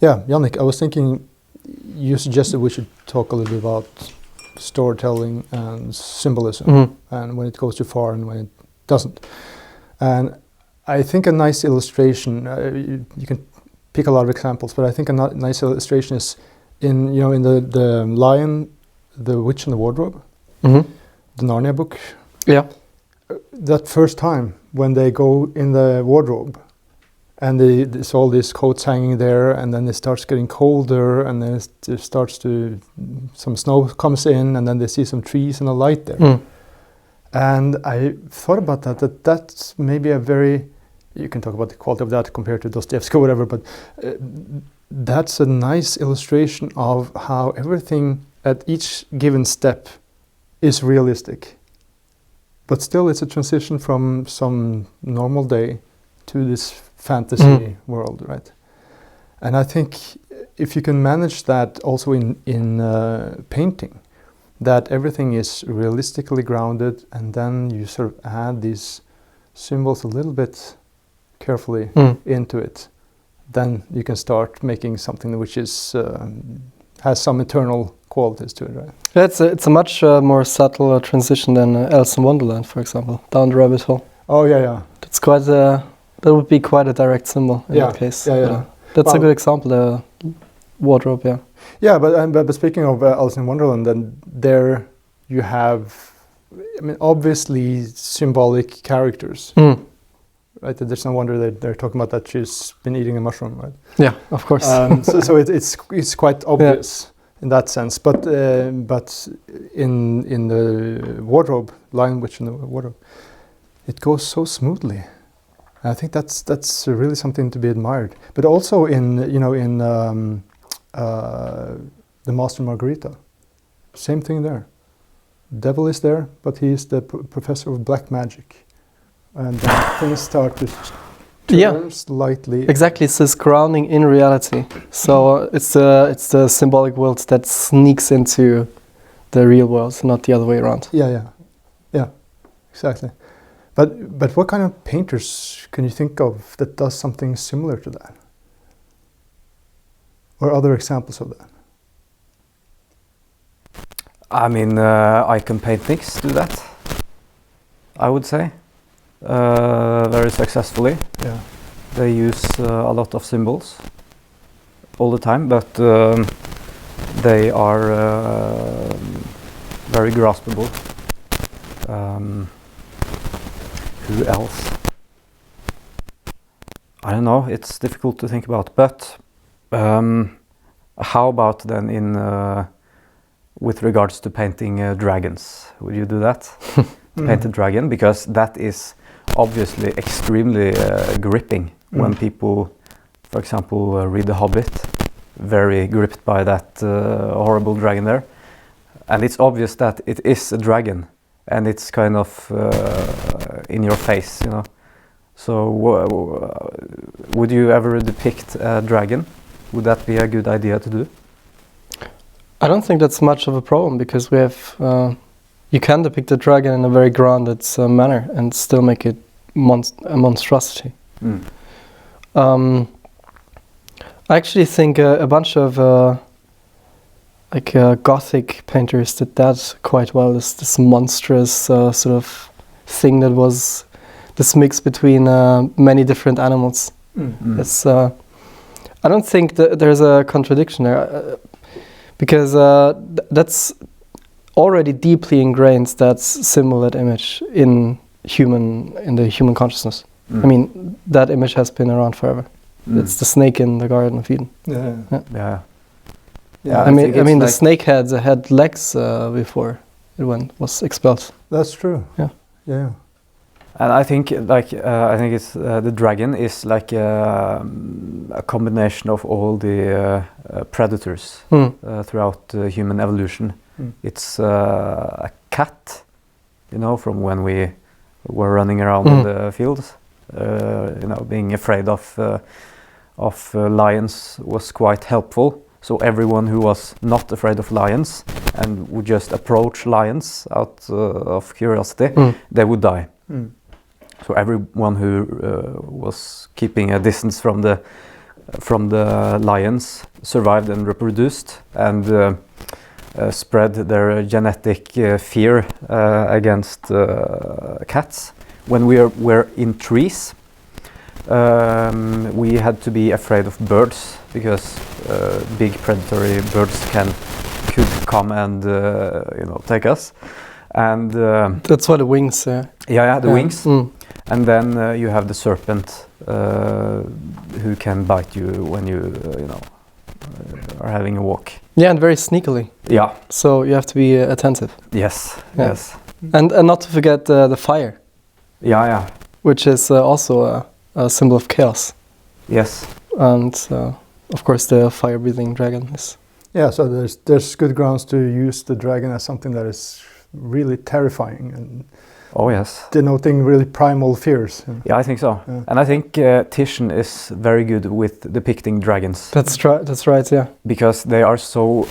Yeah, Jannik, I was thinking you suggested we should talk a little bit about storytelling and symbolism, and when it goes too far and when it doesn't. And I think a nice illustration, you can pick a lot of examples, but I think a nice illustration is in the Lion, the Witch and the Wardrobe, the Narnia book. Yeah. That first time when they go in the wardrobe and there's all these coats hanging there, and then it starts getting colder, and then it starts to, some snow comes in, and then they see some trees and a light there. And I thought about that's maybe a very, you can talk about the quality of that compared to Dostoevsky or whatever, but that's a nice illustration of how everything at each given step is realistic. But still it's a transition from some normal day to this fantasy world, right? And I think if you can manage that also in painting, that everything is realistically grounded, and then you sort of add these symbols a little bit carefully into it, then you can start making something which is has some eternal qualities to it, right? Yeah, it's a much more subtle transition than Alice in Wonderland, for example, down the rabbit hole. Oh yeah. It's quite that would be quite a direct symbol in that case. Yeah. That's a good example. The wardrobe, yeah. Yeah, but speaking of Alice in Wonderland, then there you have, I mean, obviously symbolic characters. Right, there's no wonder that they're talking about that she's been eating a mushroom, right? Yeah, of course. So it's quite obvious in that sense, but in the wardrobe, Lion, Witch in the Wardrobe, it goes so smoothly. And I think that's really something to be admired. But also in The Master and Margarita, same thing there. Devil is there, but he's the professor of black magic. And then things start to turn slightly. Exactly, it's this grounding in reality. So it's the symbolic world that sneaks into the real world, not the other way around. Yeah, exactly. But what kind of painters can you think of that does something similar to that? Or other examples of that? I mean, icon paintings do that, I would say. Very successfully. Yeah. They use a lot of symbols all the time, but they are very graspable. Who else? I don't know, it's difficult to think about, but how about then with regards to painting dragons? Would you do that? Paint a dragon, because that is obviously extremely gripping when people, for example, read The Hobbit, very gripped by that horrible dragon there. And it's obvious that it is a dragon, and it's kind of in your face, you know. So would you ever depict a dragon? Would that be a good idea to do? I don't think that's much of a problem, because we have you can depict a dragon in a very grounded manner and still make it a monstrosity. I actually think a bunch of Gothic painters did that quite well. This monstrous sort of thing that was this mix between many different animals. It's I don't think that there's a contradiction there, because that's already deeply ingrained, that symbol, that image in the human consciousness. I mean, that image has been around forever. It's the snake in the Garden of Eden. Yeah. I mean, the snake had legs before it was expelled. That's true. Yeah. And I think it's the dragon is like a combination of all the predators throughout human evolution. It's a cat, you know, from when we were running around in the fields. You know, being afraid of lions was quite helpful. So everyone who was not afraid of lions and would just approach lions out of curiosity, they would die. So everyone who was keeping a distance from the from the lions survived and reproduced and spread their genetic fear against cats. When we were in trees, we had to be afraid of birds because big predatory birds could come and take us. And that's why the wings. the wings. And then you have the serpent who can bite you when you are having a walk. Yeah, and very sneakily. Yeah. So you have to be attentive. Yes. Yeah. Yes. And not to forget the fire. Yeah. Which is also a symbol of chaos. Yes. And of course the fire-breathing dragon is. Yeah, so there's good grounds to use the dragon as something that is really terrifying and oh yes, denoting really primal fears. Yeah, I think so. Yeah. And I think Titian is very good with depicting dragons. That's right, yeah. Because they are so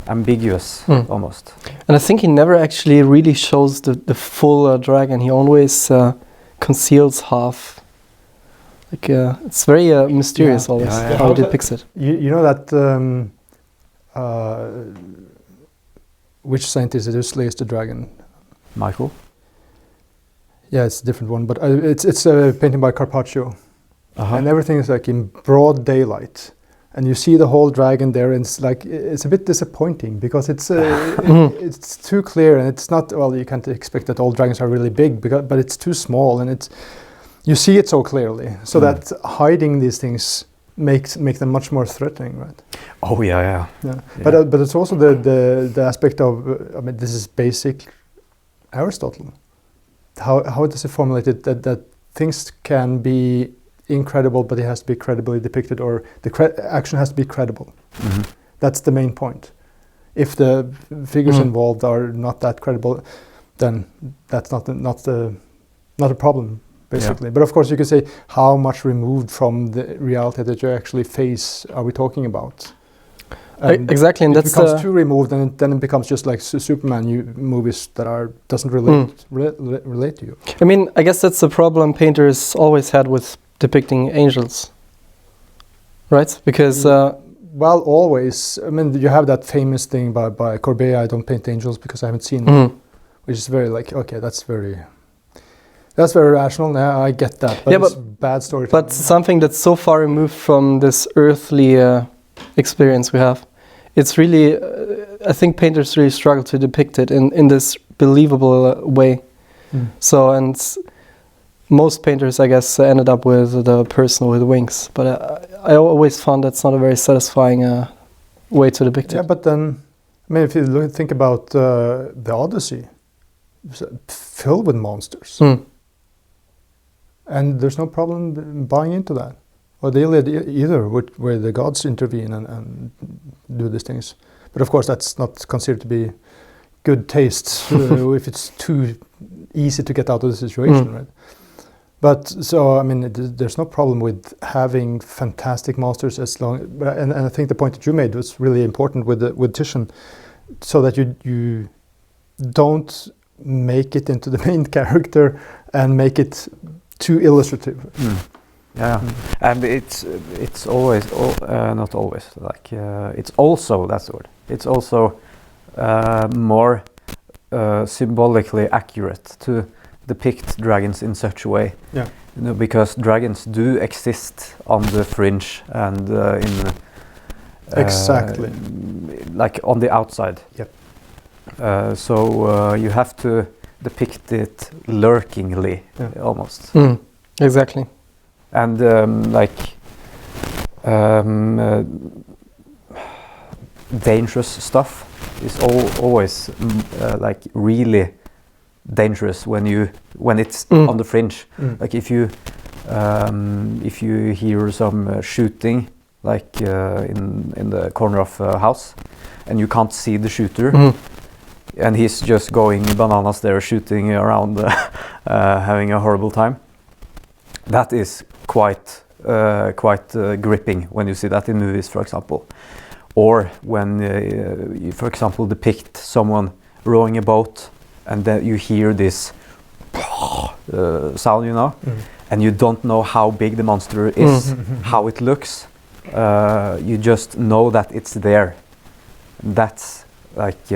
ambiguous, almost. And I think he never actually really shows the full dragon. He always conceals half. Like it's very mysterious always how he depicts it. You know that which saint is it who slays the dragon? Michael? Yeah, it's a different one, but it's a painting by Carpaccio. And everything is like in broad daylight. And you see the whole dragon there, and it's a bit disappointing because it's it's too clear, and it's not, well, you can't expect that all dragons are really big, but it's too small, and you see it so clearly, so that hiding these things make them much more threatening, right? Oh yeah. But it's also the aspect of I mean, this is basic Aristotle. How does it formulate it that things can be incredible, but it has to be credibly depicted, or the action has to be credible. That's the main point. If the figures involved are not that credible, then that's not a problem, basically. But of course, you could say, how much removed from the reality that you actually face are we talking about? Exactly, and if that's it becomes too removed, then it becomes just like Superman movies that doesn't relate to you. I mean, I guess that's the problem painters always had with depicting angels, right? Because well, always. I mean, you have that famous thing by Courbet, I don't paint angels because I haven't seen them, which is very like, okay, that's very rational. Yeah, I get that. But it's bad storytelling. But something that's so far removed from this earthly experience we have, it's really, I think painters really struggle to depict it in this believable way. So, and most painters, I guess, ended up with the person with wings. But I always found that's not a very satisfying way to depict it. Yeah, but then, I mean, if you think about the Odyssey, it's filled with monsters. And there's no problem buying into that. Or the Iliad either, where the gods intervene and do these things. But of course, that's not considered to be good taste if it's too easy to get out of the situation, right? But so, I mean, there's no problem with having fantastic monsters as long, and I think the point that you made was really important with Titian, so that you don't make it into the main character and make it too illustrative. Yeah, and it's always not always like it's also, that's the word. It's also more symbolically accurate to depict dragons in such a way. Yeah, because dragons do exist on the fringe and in exactly, like on the outside. Yep. So you have to depict it lurkingly, almost. Exactly. And dangerous stuff is always like really dangerous when it's on the fringe. Like if you hear some shooting, like in the corner of a house, and you can't see the shooter, and he's just going bananas there, shooting around, having a horrible time. That is quite gripping when you see that in movies, for example, or when you, for example, depict someone rowing a boat, and then you hear this sound, and you don't know how big the monster is, how it looks. You just know that it's there. That's like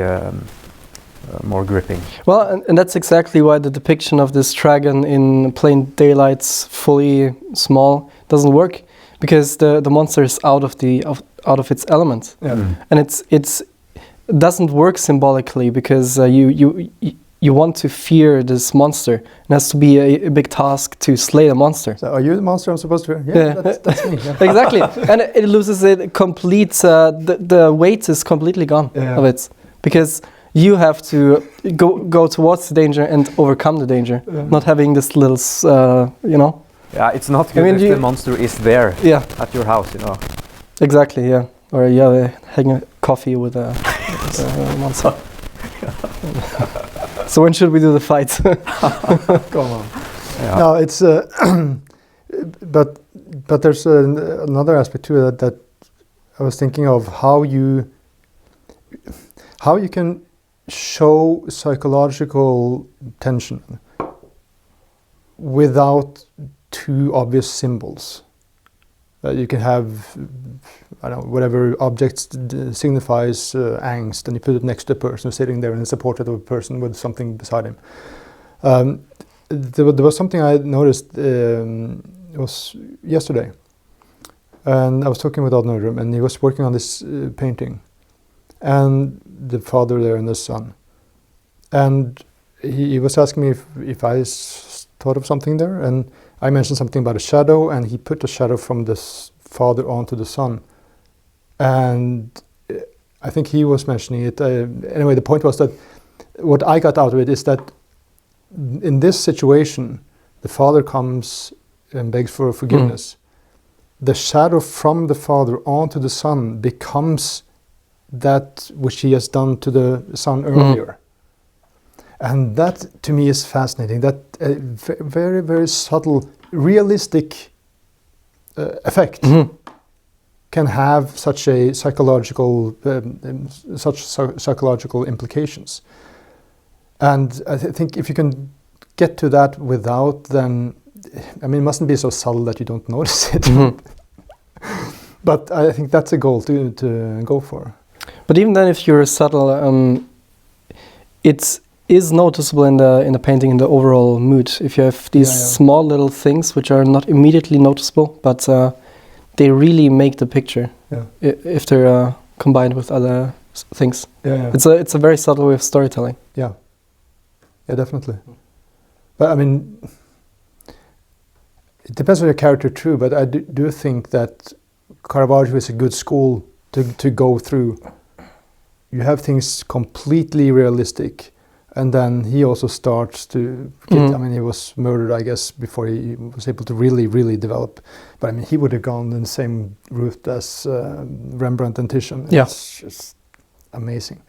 more gripping. Well, and that's exactly why the depiction of this dragon in plain daylight's fully small doesn't work, because the monster is out of its element, and it doesn't work symbolically, because you want to fear this monster. It has to be a big task to slay the monster. So are you the monster I'm supposed to fear? Yeah, that's me. Yeah. Exactly, and it loses it complete. The weight is completely gone of it, because you have to go towards the danger and overcome the danger, not having this little, Yeah, it's not good if the monster is there at your house, Exactly, yeah. Or having a coffee with a monster. So when should we do the fight? Come on. Yeah. No, it's but there's another aspect to it that I was thinking of, how you can show psychological tension without too obvious symbols. You can have, I don't know, whatever object signifies angst, and you put it next to a person sitting there, and it's a portrait of a person with something beside him. There was something I noticed, it was yesterday, and I was talking with Bork Nerdrum, and he was working on this painting, and the father there and the son. And he was asking me if I thought of something there, and I mentioned something about a shadow, and he put the shadow from the father onto the son. And I think he was mentioning it. Anyway, the point was that what I got out of it is that in this situation, the father comes and begs for forgiveness. The shadow from the father onto the son becomes that which he has done to the son earlier. And that, to me, is fascinating. That very, very subtle, realistic effect can have such a psychological, psychological implications. And I think if you can get to that without, then, I mean, it mustn't be so subtle that you don't notice it. But I think that's a goal to go for. But even then, if you're subtle, it is noticeable in the painting, in the overall mood. If you have these small little things which are not immediately noticeable, but they really make the picture if they're combined with other things. It's a very subtle way of storytelling. Yeah, definitely. But I mean, it depends on your character too. But I do think that Caravaggio is a good school to go through. You have things completely realistic, and then he also starts to get, I mean, he was murdered, I guess, before he was able to really develop. But I mean, he would have gone in the same route as Rembrandt and Titian. It's just amazing.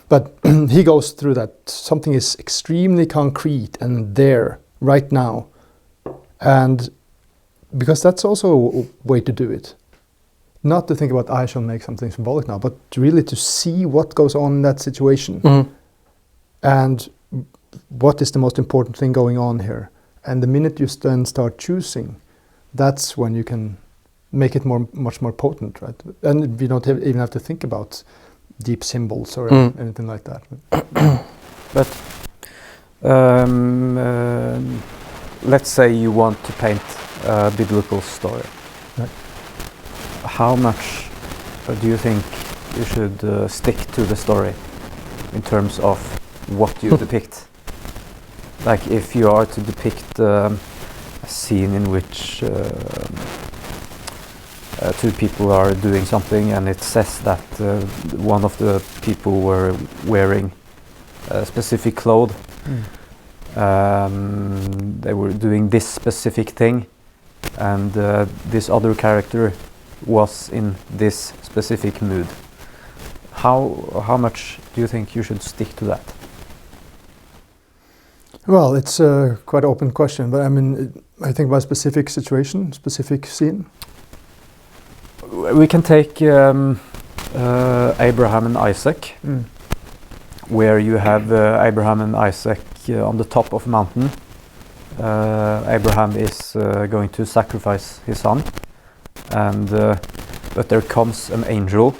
But he goes through that. Something is extremely concrete and there right now. And because that's also a way to do it. Not to think about, I shall make something symbolic now, but really to see what goes on in that situation. And what is the most important thing going on here. And the minute you then start choosing, that's when you can make it much more potent, right? And you don't even have to think about deep symbols or anything like that. But let's say you want to paint a biblical story. Right. How much do you think you should stick to the story in terms of what you depict? Like if you are to depict a scene in which two people are doing something, and it says that one of the people were wearing a specific clothes, they were doing this specific thing, and this other character was in this specific mood. How much do you think you should stick to that? Well, it's a quite open question, but I mean, I think about a specific situation, specific scene. We can take Abraham and Isaac, where you have Abraham and Isaac on the top of a mountain, Abraham is going to sacrifice his son, and but there comes an angel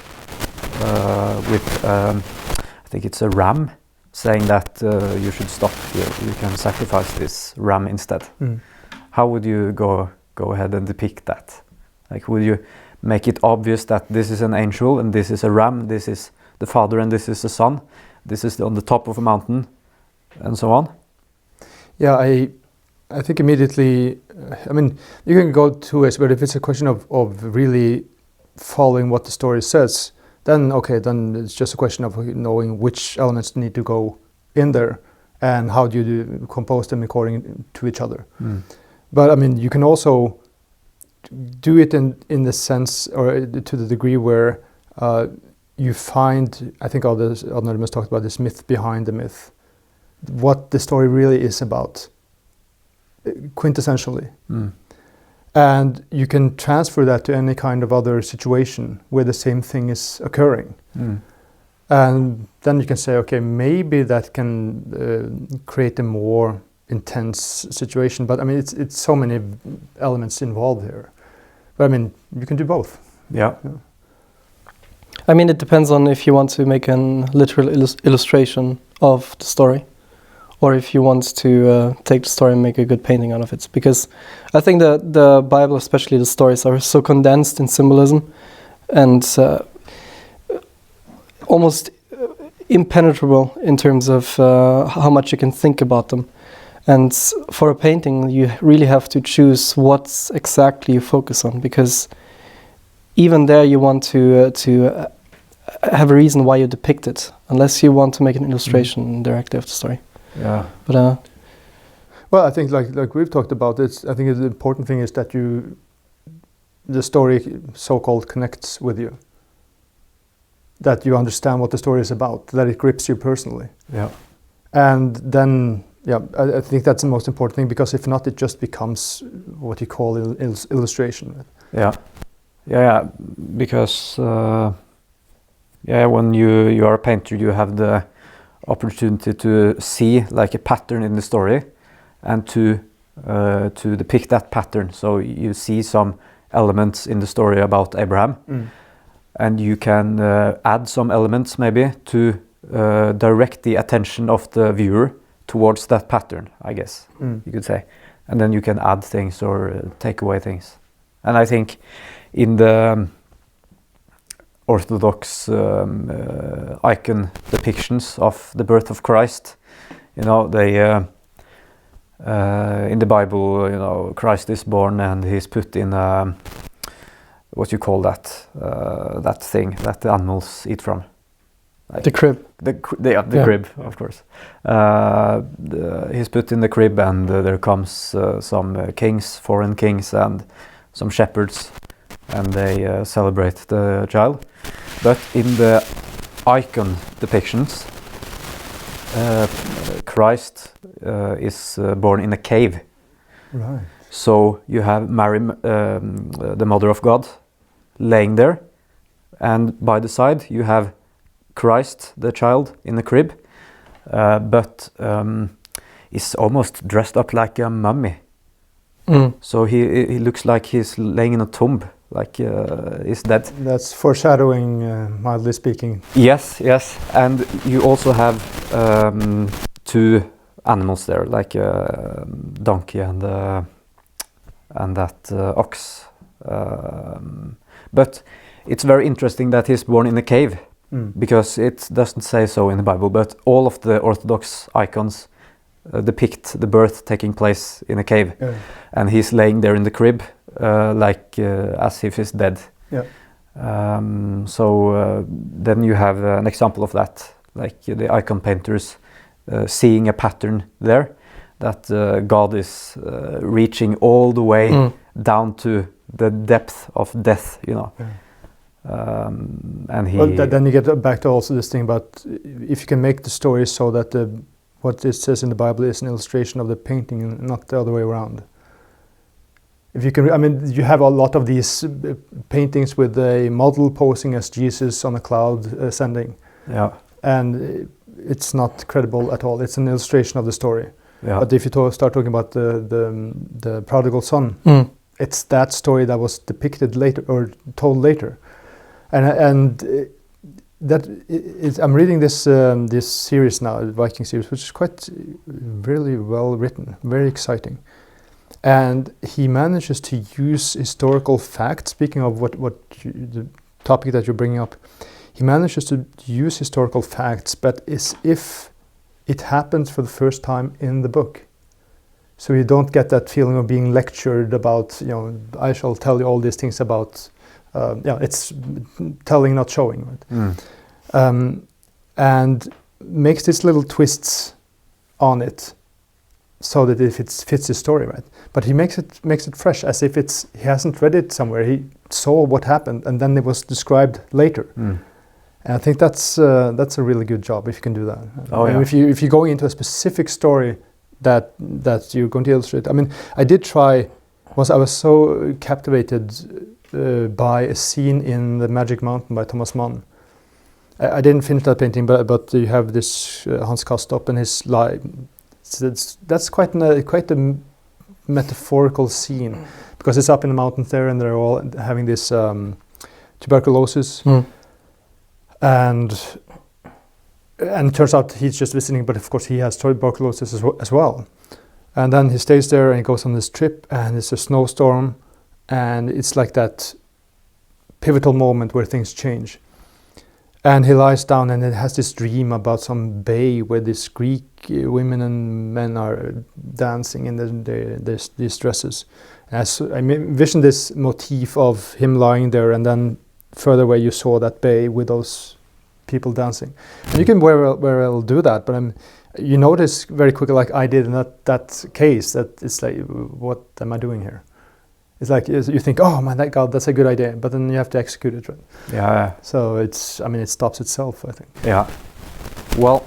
with I think it's a ram, saying that you should stop here, you can sacrifice this ram instead. How would you go ahead and depict that? Like, would you make it obvious that this is an angel and this is a ram, this is the father and this is the son, this is on the top of a mountain, and so on? Yeah, I think immediately, I mean, you can go two ways, but if it's a question of really following what the story says, then okay, then it's just a question of knowing which elements need to go in there and how do you compose them according to each other. But I mean, you can also do it in the sense, or to the degree where you find, I think Nerdrum talked about this myth behind the myth, what the story really is about, quintessentially. And you can transfer that to any kind of other situation where the same thing is occurring. And then you can say, okay, maybe that can create a more intense situation. But I mean, it's so many elements involved here. But I mean, you can do both. Yeah. I mean, it depends on if you want to make an literal illustration of the story, or if you want to take the story and make a good painting out of it. Because I think that the Bible, especially the stories, are so condensed in symbolism and almost impenetrable in terms of how much you can think about them. And for a painting, you really have to choose what exactly you focus on, because even there you want to have a reason why you depict it, unless you want to make an illustration directly of the story. Yeah. But well, I think like we've talked about, I think the important thing is that the story so-called connects with you, that you understand what the story is about, that it grips you personally. Yeah. And then, yeah, I think that's the most important thing, because if not, it just becomes what you call illustration. Yeah. Yeah, because when you are a painter, you have the opportunity to see like a pattern in the story and to depict that pattern. So you see some elements in the story about Abraham, and you can add some elements maybe to direct the attention of the viewer towards that pattern, I guess you could say. And then you can add things or take away things. And I think in the Orthodox icon depictions of the birth of Christ, you know, they in the Bible, you know, Christ is born and he's put in what you call that that thing that the animals eat from, like the crib. The crib, of course. He's put in the crib, and there comes some kings, foreign kings, and some shepherds, and they celebrate the child. But in the icon depictions, Christ is born in a cave. Right. So you have Mary, the Mother of God, laying there, and by the side you have Christ, the child, in the crib, but is almost dressed up like a mummy. So he looks like he's laying in a tomb, like he's dead. That's foreshadowing, mildly speaking. Yes, and you also have two animals there, like a donkey and that ox. But it's very interesting that he's born in a cave, because it doesn't say so in the Bible, but all of the Orthodox icons depict the birth taking place in a cave, and he's laying there in the crib, like as if he's dead. Yeah. So then you have an example of that, like the icon painters seeing a pattern there, that God is reaching all the way down to the depth of death, you know. And he. Well, then you get back to also this thing about if you can make the story so that what it says in the Bible is an illustration of the painting and not the other way around. If you can, I mean, you have a lot of these paintings with a model posing as Jesus on a cloud ascending. Yeah. And it's not credible at all. It's an illustration of the story. Yeah. But if you start talking about the prodigal son, it's that story that was depicted later or told later, and I'm reading this series now, the Viking series, which is quite really well written, very exciting, and he manages to use historical facts. Speaking of the topic that you're bringing up, he manages to use historical facts, but as if it happens for the first time in the book. So you don't get that feeling of being lectured about, I shall tell you all these things about, it's telling, not showing. Right? And makes these little twists on it so that it fits the story, right? But he makes it fresh, as if he hasn't read it somewhere. He saw what happened, and then it was described later. And I think that's a really good job if you can do that. If you go into a specific story that you're going to illustrate. I mean, I did try. I was so captivated by a scene in The Magic Mountain by Thomas Mann. I didn't finish that painting, but you have this Hans Castorp and his life. That's quite a metaphorical scene, because it's up in the mountains there, and they're all having this tuberculosis. And it turns out he's just visiting, but of course he has tuberculosis as well. And then he stays there and he goes on this trip, and it's a snowstorm, and it's like that pivotal moment where things change. And he lies down and it has this dream about some bay where these Greek women and men are dancing in these dresses. And I envisioned this motif of him lying there, and then further away you saw that bay with those people dancing. And you can very well do that, but you notice very quickly, like I did in that case, that it's like, what am I doing here? It's like you think, oh my God, that's a good idea, but then you have to execute it, right? Yeah. So it stops itself, I think. Yeah. Well,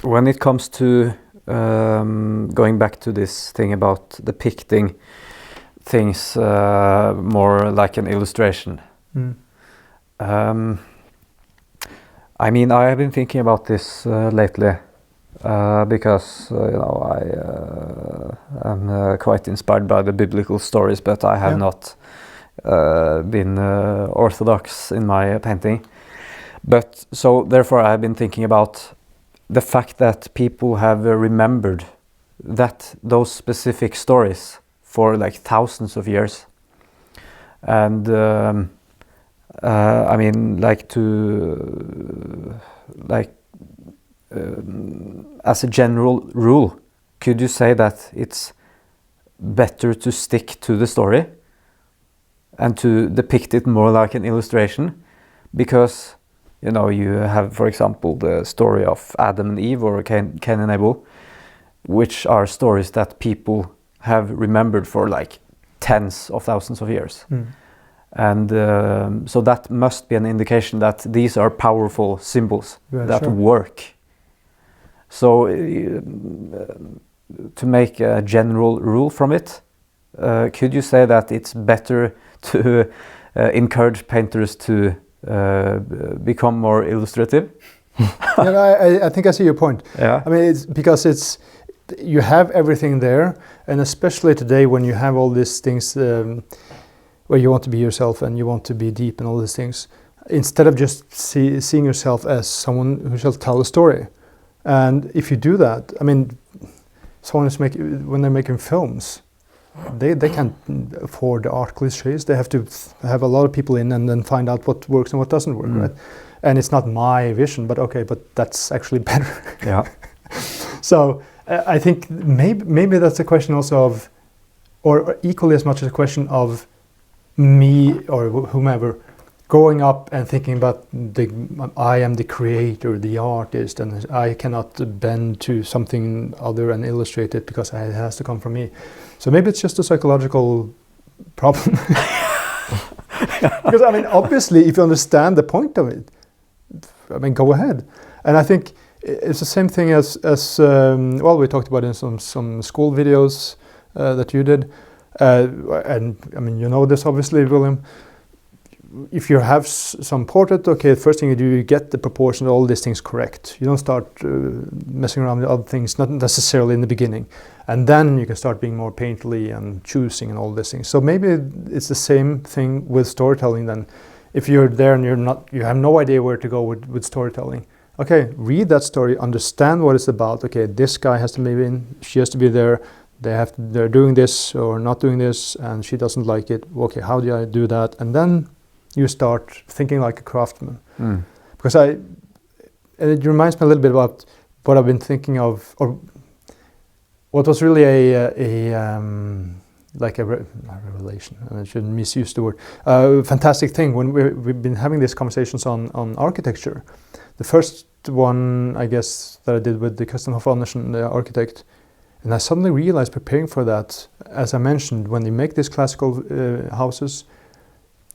when it comes to going back to this thing about depicting things more like an illustration. I mean, I have been thinking about this lately because I am quite inspired by the biblical stories, but I have not been orthodox in my painting. But so therefore, I have been thinking about the fact that people have remembered those specific stories for like thousands of years, and I mean, as a general rule, could you say that it's better to stick to the story and to depict it more like an illustration? Because, you have, for example, the story of Adam and Eve, or Cain and Abel, which are stories that people have remembered for like tens of thousands of years. And so that must be an indication that these are powerful symbols that work. So to make a general rule from it, could you say that it's better to encourage painters to become more illustrative? I think I see your point. Yeah. I mean, it's because you have everything there, and especially today when you have all these things where you want to be yourself and you want to be deep and all these things, instead of just seeing yourself as someone who shall tell a story. And if you do that, I mean, when they're making films, they can't afford the art cliches. They have to have a lot of people in and then find out what works and what doesn't work, right? And it's not my vision, but that's actually better. Yeah. So I think maybe that's a question also of, or equally as much as a question of me or whomever growing up and thinking about I am the creator, the artist, and I cannot bend to something other and illustrate it because it has to come from me. So maybe it's just a psychological problem. Because I mean, obviously, if you understand the point of it, I mean, go ahead. And I think it's the same thing as we talked about in some school videos that you did. And I mean, you know this obviously, William. if you have some portrait, okay, the first thing you do, you get the proportion of all these things correct. You don't start messing around with other things, not necessarily in the beginning. And then you can start being more painterly and choosing and all these things. So maybe it's the same thing with storytelling then. If you're there and you have no idea where to go with storytelling. Okay, read that story, understand what it's about. Okay, this guy has to be in, she has to be there. They're doing this or not doing this, and she doesn't like it. Okay, how do I do that? And then you start thinking like a craftsman. Because it reminds me a little bit about what I've been thinking of, or what was really like a revelation. I shouldn't misuse the word. Fantastic thing when we've been having these conversations on architecture. The first one, I guess, that I did with the Theophanes Andersen, the architect. And I suddenly realized, preparing for that, as I mentioned, when you make these classical houses,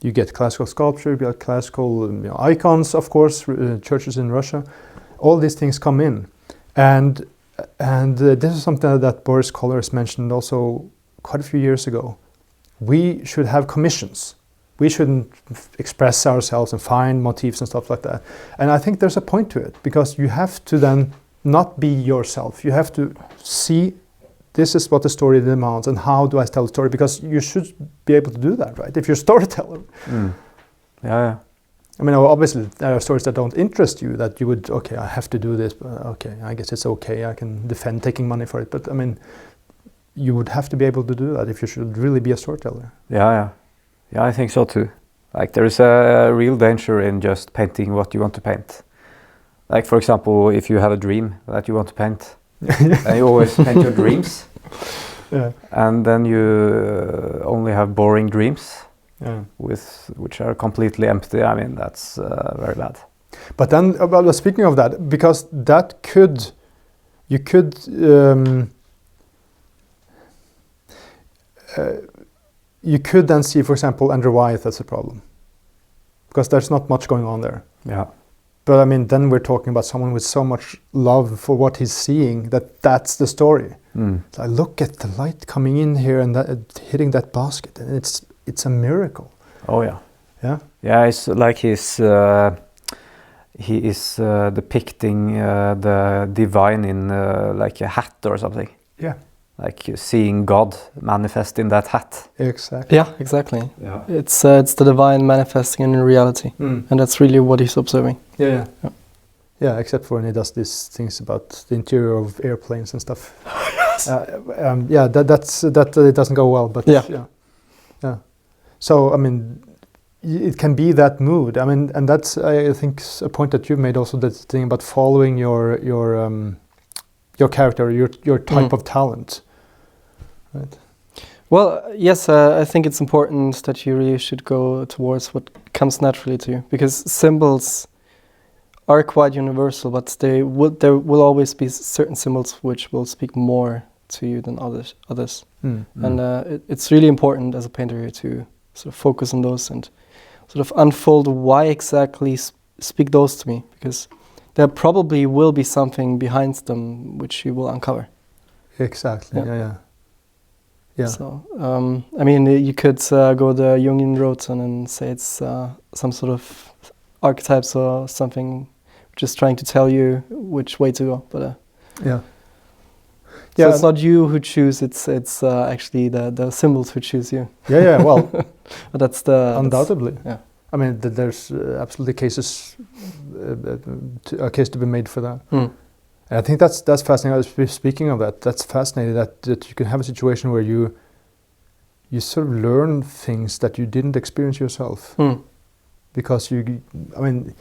you get classical sculpture, you get classical icons, of course, churches in Russia. All these things come in. And this is something that Boris Kollers mentioned also quite a few years ago. We should have commissions. We shouldn't express ourselves and find motifs and stuff like that. And I think there's a point to it, because you have to then not be yourself. You have to see, this is what the story demands, and how do I tell the story? Because you should be able to do that, right? If you're a storyteller. Yeah. I mean, obviously there are stories that don't interest you, that you would, okay, I have to do this, but okay, I guess it's okay, I can defend taking money for it. But I mean, you would have to be able to do that if you should really be a storyteller. Yeah, I think so too. Like, there is a real danger in just painting what you want to paint. Like, for example, if you have a dream that you want to paint, and you always paint your dreams, and then you only have boring dreams, which are completely empty. I mean, that's very bad. But then, speaking of that, because that you could then see, for example, Andrew Wyeth as a problem, because there's not much going on there. Yeah. But I mean, then we're talking about someone with so much love for what he's seeing, that's the story. So I look at the light coming in here and hitting that basket, and it's a miracle. Oh yeah. Yeah. Yeah, it's like he is depicting the divine in like a hat or something. Yeah. Like seeing God manifest in that hat. Exactly. Yeah, exactly. Yeah. It's the divine manifesting in reality, and that's really what he's observing. Yeah. Except for when he does these things about the interior of airplanes and stuff. Yes. That it doesn't go well. But yeah. So I mean, it can be that mood. I mean, and that's, I think, a point that you made also, that thing about following your character, your type of talent. Right. Well, yes, I think it's important that you really should go towards what comes naturally to you, because symbols are quite universal, but there will always be certain symbols which will speak more to you than others. And it's really important as a painter to sort of focus on those and sort of unfold why exactly speak those to me, because there probably will be something behind them which you will uncover. Exactly. Yeah. So, I mean, you could go the Jungian route and say it's some sort of archetypes or something, just trying to tell you which way to go. But so it's not you who choose; it's actually the symbols who choose you. Yeah. Well, but that's the undoubtedly. Yeah. I mean, there's absolutely a case to be made for that. And I think that's fascinating. Speaking of that, that's fascinating that you can have a situation where you sort of learn things that you didn't experience yourself. Because I mean,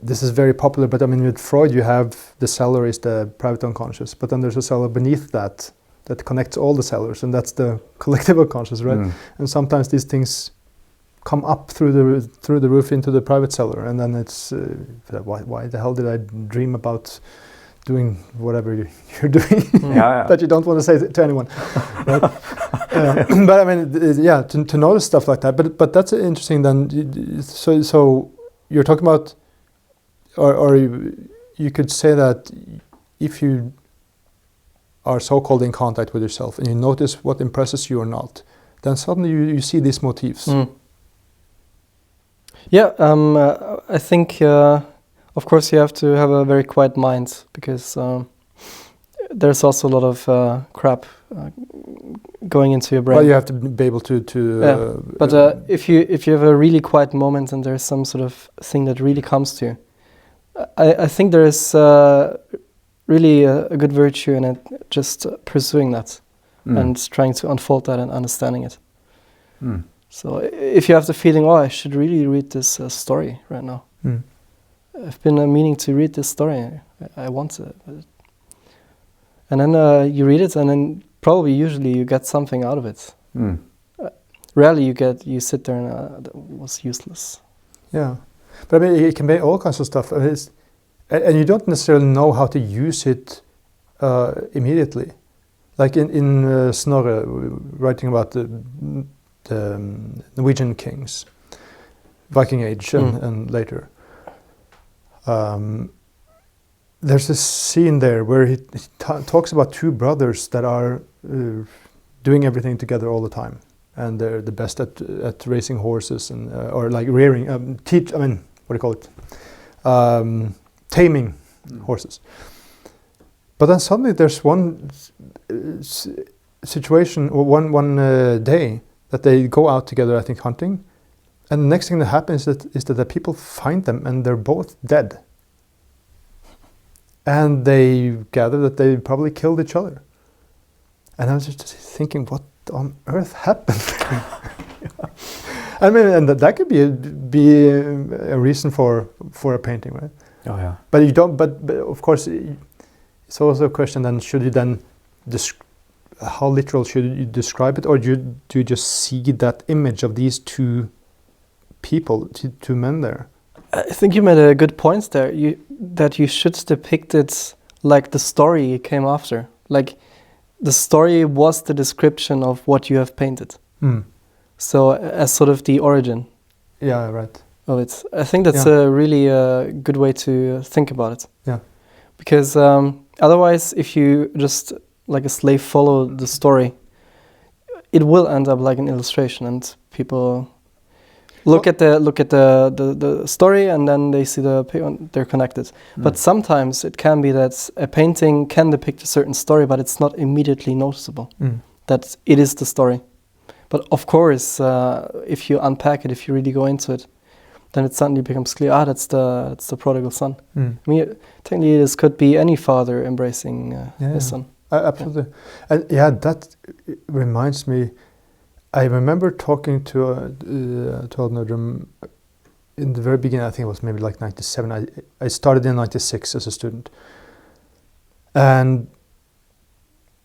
this is very popular, but I mean, with Freud, you have the cellar is the private unconscious, but then there's a cellar beneath that connects all the cellars, and that's the collective unconscious, right? And sometimes these things come up through the roof into the private cellar, and then it's why the hell did I dream about doing whatever you're doing that you don't want to say to anyone, right? But I mean, to notice stuff like that. But that's interesting. Then, so you're talking about, or you could say that if you are so-called in contact with yourself and you notice what impresses you or not, then suddenly you see these motifs. Yeah, I think, of course, you have to have a very quiet mind, because there's also a lot of crap going into your brain. Well, you have to be able to. But if you have a really quiet moment and there's some sort of thing that really comes to you, I think there is really a good virtue in it, just pursuing that and trying to unfold that and understanding it. So if you have the feeling, oh, I should really read this story right now. I've been meaning to read this story. I want to. And then you read it, and then usually you get something out of it. Rarely you sit there and that was useless. Yeah, but I mean, it can be all kinds of stuff. I mean, and you don't necessarily know how to use it immediately. Like in Snorre, writing about the Norwegian kings, Viking Age and later. There's a scene there where he talks about two brothers that are doing everything together all the time, and they're the best at racing horses and or like rearing, what do you call it? Taming horses. But then suddenly there's one situation or one day that they go out together, I think, hunting, and the next thing that happens is that the people find them and they're both dead. And they gather that they probably killed each other. And I was just thinking, what on earth happened? I mean, and that could be a reason for a painting, right? Oh yeah. But you don't. But of course, it's also a question. Then should you then how literal should you describe it, or do you just see that image of these two people, two men there? I think you made a good point there. That you should depict it like the story came after. Like the story was the description of what you have painted. So as sort of the origin. Yeah, right. Of it. I think that's a really good way to think about it. Yeah. Because otherwise, if you just like a slave follow the story, it will end up like an illustration, and people look at the story, and then they see they're connected. But sometimes it can be that a painting can depict a certain story, but it's not immediately noticeable that it is the story. But of course, if you unpack it, if you really go into it, then it suddenly becomes clear. That's the prodigal son. I mean, technically, this could be any father embracing his son. Absolutely, and that reminds me. I remember talking to Bork Nerdrum in the very beginning. I think it was maybe like 97. I started in 96 as a student, and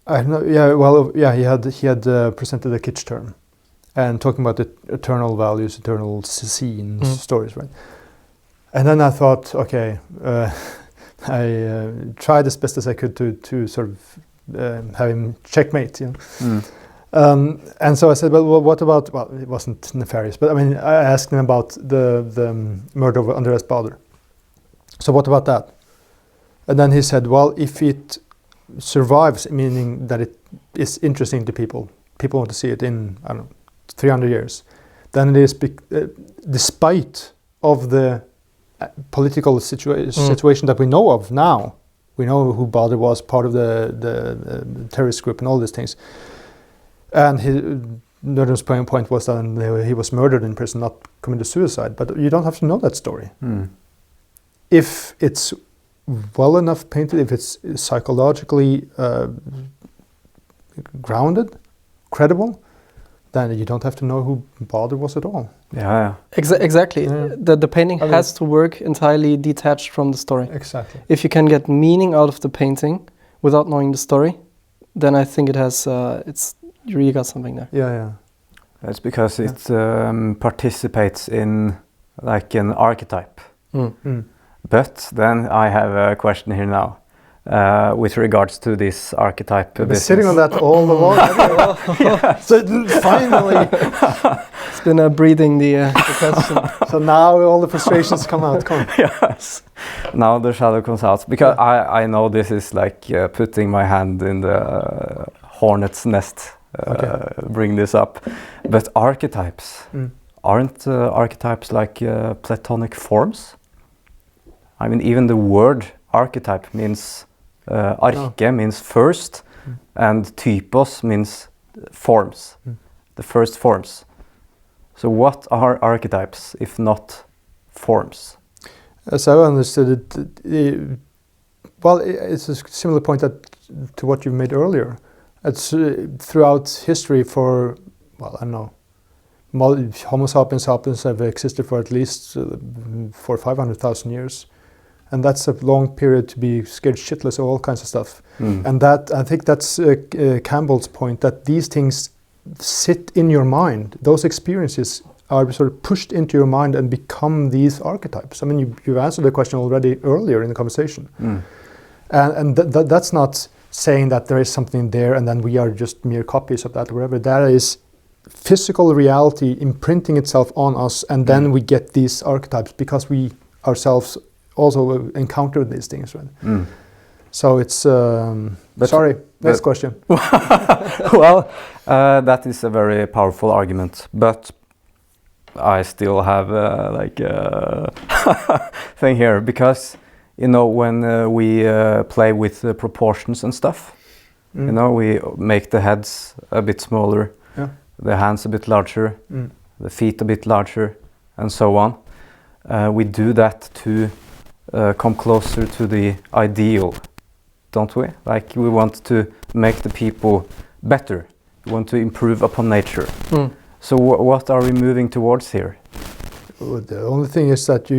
I don't know. He had presented a kitsch term, and talking about the eternal values, eternal scenes, stories, right? And then I thought, okay, I tried as best as I could to sort of have him checkmate, you know. And so I said, well, what about? Well, it wasn't nefarious, but I mean, I asked him about the murder of Andreas Baader. So what about that? And then he said, well, if it survives, meaning that it is interesting to people want to see it in, I don't know, 300 years, then it is despite of the political situation that we know of now. We know who Baader was, part of the terrorist group and all these things. And Nerdrum's point was that he was murdered in prison, not committed suicide. But you don't have to know that story. If it's well enough painted, if it's psychologically grounded, credible, then you don't have to know who Baader was at all. Yeah. Exactly. Yeah. The painting has to work entirely detached from the story. Exactly. If you can get meaning out of the painting without knowing the story, then I think it has you really got something there. Yeah. That's because it participates in like an archetype. But then I have a question here now. With regards to this archetype. I've been sitting on that all along. So finally, it's been breathing the question. So now all the frustrations come out. Yes. Now the shadow comes out because I know this is like putting my hand in the hornet's nest. Bring this up, but archetypes aren't archetypes like platonic forms? I mean, even the word archetype means arche means first, and typos means forms, the first forms. So what are archetypes if not forms? As I understood it, it's a similar point to what you made earlier. It's throughout history for, well, I don't know, Homo sapiens sapiens have existed for at least 400,000 or 500,000 years. And that's a long period to be scared shitless of all kinds of stuff. And that, I think that's Campbell's point, that these things sit in your mind. Those experiences are sort of pushed into your mind and become these archetypes. I mean, you've answered the question already earlier in the conversation. And that's not saying that there is something there and then we are just mere copies of that or whatever. That is physical reality imprinting itself on us, and then we get these archetypes because we ourselves also encounter these things, right? So it's next question. Well, that is a very powerful argument, but I still have like a thing here, because you know, when we play with proportions and stuff, you know, we make the heads a bit smaller, the hands a bit larger, the feet a bit larger, and so on. We do that to come closer to the ideal, don't we? Like, we want to make the people better. We want to improve upon nature. So what are we moving towards here? Well, the only thing is that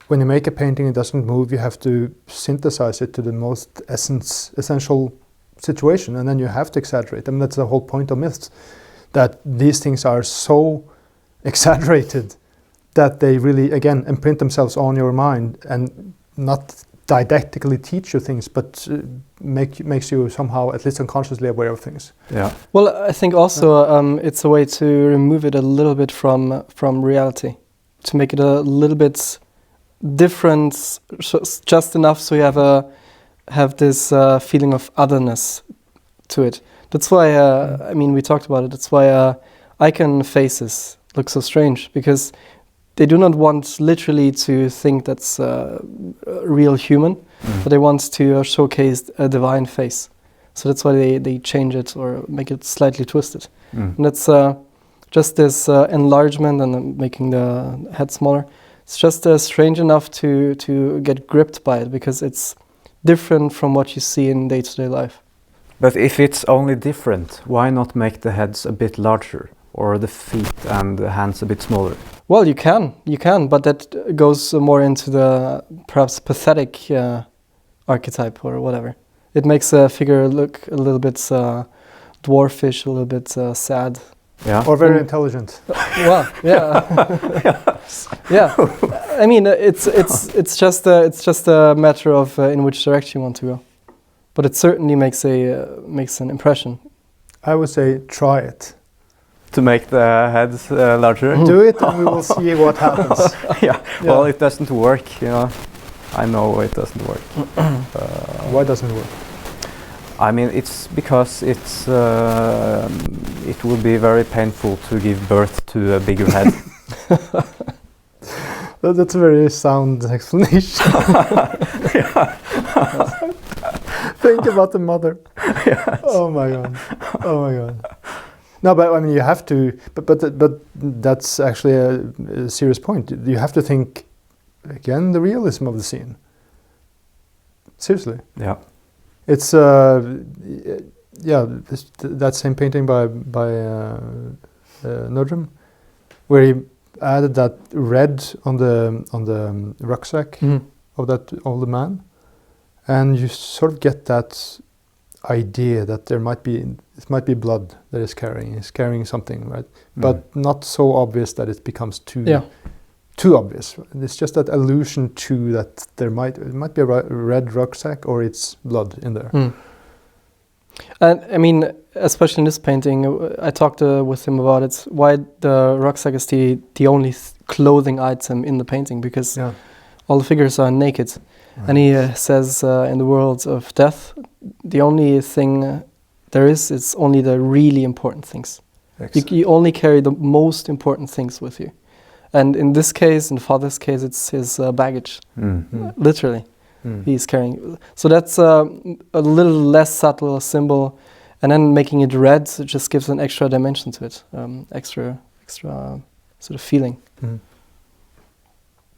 when you make a painting, it doesn't move. You have to synthesize it to the most essential situation, and then you have to exaggerate. I mean, that's the whole point of myths, that these things are so exaggerated that they really, again, imprint themselves on your mind and not didactically teach you things, but makes you somehow, at least unconsciously, aware of things. Yeah. Well, I think also it's a way to remove it a little bit from reality, to make it a little bit different, just enough so you have this feeling of otherness to it. That's why, I mean, we talked about it. That's why icon faces look so strange, because they do not want literally to think that's a real human, but they want to showcase a divine face. So that's why they change it or make it slightly twisted. And that's just this enlargement and making the head smaller. It's just strange enough to get gripped by it, because it's different from what you see in day-to-day life. But if it's only different, why not make the heads a bit larger, or the feet and the hands a bit smaller? Well, you can, but that goes more into the perhaps pathetic archetype or whatever. It makes a figure look a little bit dwarfish, a little bit sad. Yeah. Or very intelligent. Well, yeah. Yeah. I mean, it's just a matter of in which direction you want to go. But it certainly makes an impression. I would say try it. To make the heads larger? Do it and we will see what happens. Yeah. Well, it doesn't work, you know. I know it doesn't work. Why doesn't it work? I mean, it's because it will be very painful to give birth to a bigger head. That's a very sound explanation. Think about the mother. Yes. Oh my god. No, but I mean, you have to. But that's actually a serious point. You have to think again the realism of the scene. Seriously. Yeah. It's that same painting by Nerdrum, where he added that red on the rucksack of that older man, and you sort of get that idea that it might be blood that is carrying something, right? But not so obvious that it becomes too obvious. It's just that allusion to that it might be a red rucksack or it's blood in there. And I mean, especially in this painting, I talked with him about it. Why the rucksack is the only clothing item in the painting, because all the figures are naked. Right. And he says in the world of death, the only thing there is only the really important things. You only carry the most important things with you. And in this case, in Father's case, it's his baggage. Literally, he's carrying. So that's a little less subtle symbol. And then making it red, it just gives an extra dimension to it, extra sort of feeling.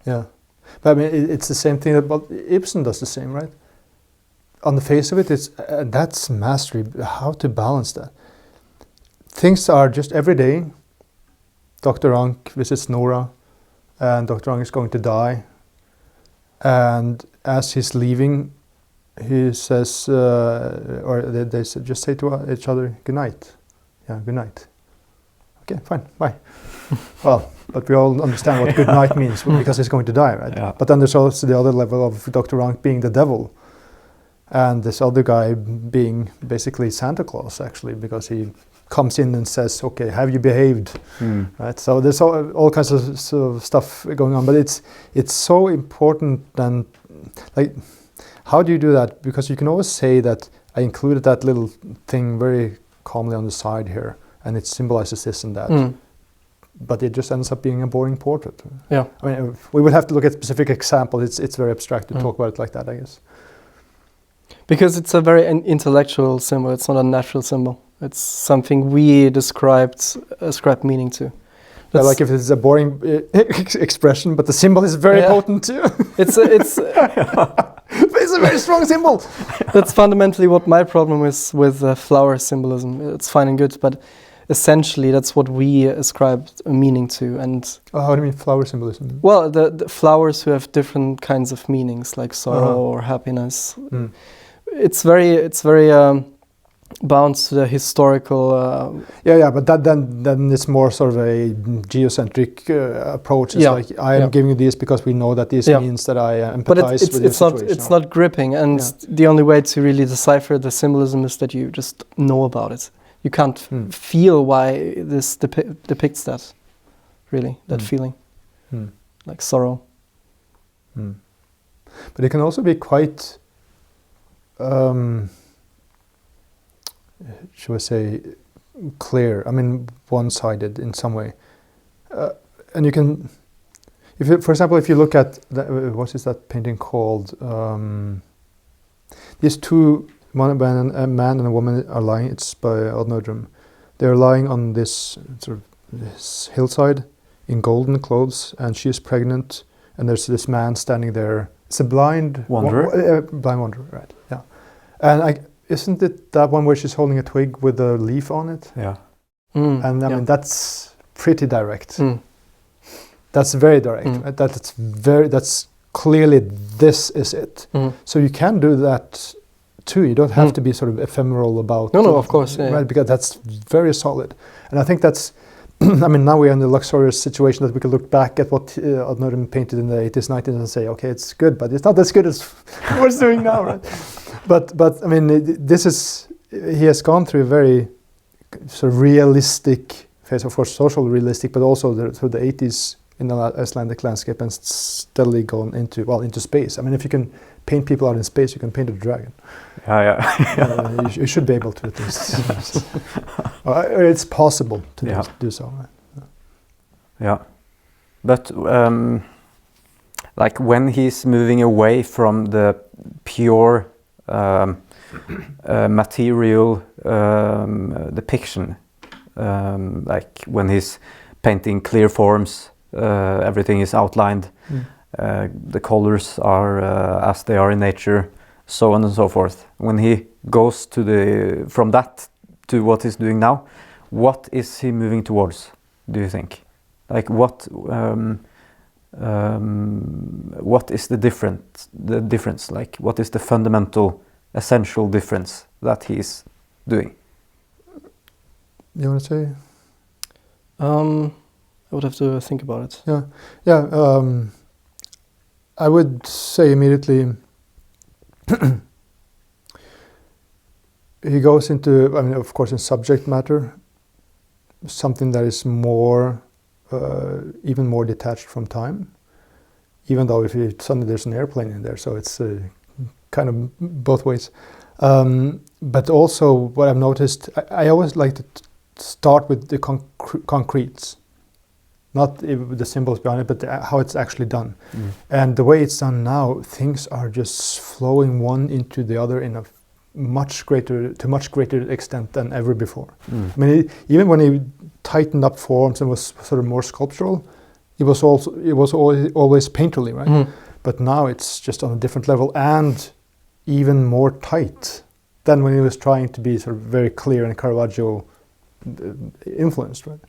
Yeah, but I mean, it's the same thing about Ibsen does the same, right? On the face of it, it's that's mastery. How to balance that? Things are just every day. Dr. Rank visits Nora, and Dr. Rank is going to die. And as he's leaving, he says, or they just say to each other, "Good night." Yeah, good night. Okay, fine, bye. Well, but we all understand what good night means because he's going to die, right? Yeah. But then there's also the other level of Dr. Rank being the devil, and this other guy being basically Santa Claus, actually, because he comes in and says, "Okay, have you behaved?" Right. So there's all kinds of sort of stuff going on, but it's so important. And like, how do you do that? Because you can always say that I included that little thing very calmly on the side here, and it symbolizes this and that. But it just ends up being a boring portrait. Yeah. I mean, we would have to look at specific examples. It's very abstract to talk about it like that, I guess. Because it's a very intellectual symbol. It's not a natural symbol. It's something we ascribe meaning to. Yeah, like if it's a boring expression, but the symbol is very potent too. It's it's a very strong symbol. That's fundamentally what my problem is with flower symbolism. It's fine and good, but essentially that's what we ascribe a meaning to. And how do you mean flower symbolism? Well, the flowers who have different kinds of meanings, like sorrow or happiness. It's very bound to the historical. But then it's more sort of a geocentric approach. It's like I am giving you this because we know that this means that I empathize with your situation. It's not gripping, and the only way to really decipher the symbolism is that you just know about it. You can't feel why this depicts that, really, that feeling, like sorrow. But it can also be quite, shall I say, clear. I mean, one-sided in some way. And you can, for example, if you look at, what is that painting called? These two, a man and a woman are lying. It's by Bork Nerdrum. They're lying on this sort of this hillside in golden clothes, and she is pregnant, and there's this man standing there. It's a blind wanderer. Blind wanderer, right? Yeah. And isn't it that one where she's holding a twig with a leaf on it? Yeah. And I mean that's pretty direct. That's very direct. Right? That's clearly this is it. So you can do that too. You don't have to be sort of ephemeral about. No, of course, right? Because that's very solid, and I think that's. I mean, now we're in the luxurious situation that we can look back at what Bork Nerdrum painted in the 80s, 90s, and say, okay, it's good, but it's not as good as what it's doing now, right? But I mean, he has gone through a very sort of realistic phase, of course, social realistic, but also through the 80s in the Icelandic landscape, and steadily gone into space. I mean, if you can paint people out in space, you can paint a dragon. You should be able to at least. It's possible to do so. Right? Yeah, but like when he's moving away from the pure material depiction, like when he's painting clear forms, everything is outlined. The colors are as they are in nature, so on and so forth. When he goes from that to what he's doing now, what is he moving towards, do you think? Like what is the difference? Like what is the fundamental, essential difference that he's doing? You want to say? I would have to think about it. Yeah. I would say immediately he goes into, I mean, of course, in subject matter, something that is more, even more detached from time, even though suddenly there's an airplane in there, so it's kind of both ways. But also what I've noticed, I always like to start with the concretes, not the symbols behind it, but how it's actually done. And the way it's done now, things are just flowing one into the other in a much greater extent than ever before. I mean, even when he tightened up forms and was sort of more sculptural, it was always painterly, right? But now it's just on a different level and even more tight than when he was trying to be sort of very clear and Caravaggio influenced, right?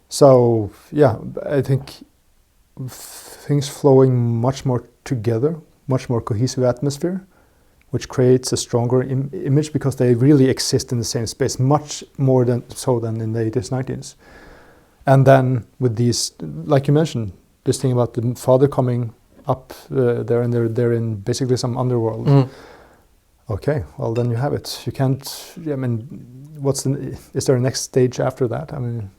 So yeah, I think things flowing much more together, much more cohesive atmosphere, which creates a stronger image because they really exist in the same space, much more than in the 80s, 90s. And then with these, like you mentioned, this thing about the father coming up there and they're in basically some underworld. Okay, well then you have it. You can't, I mean, is there a next stage after that? I mean,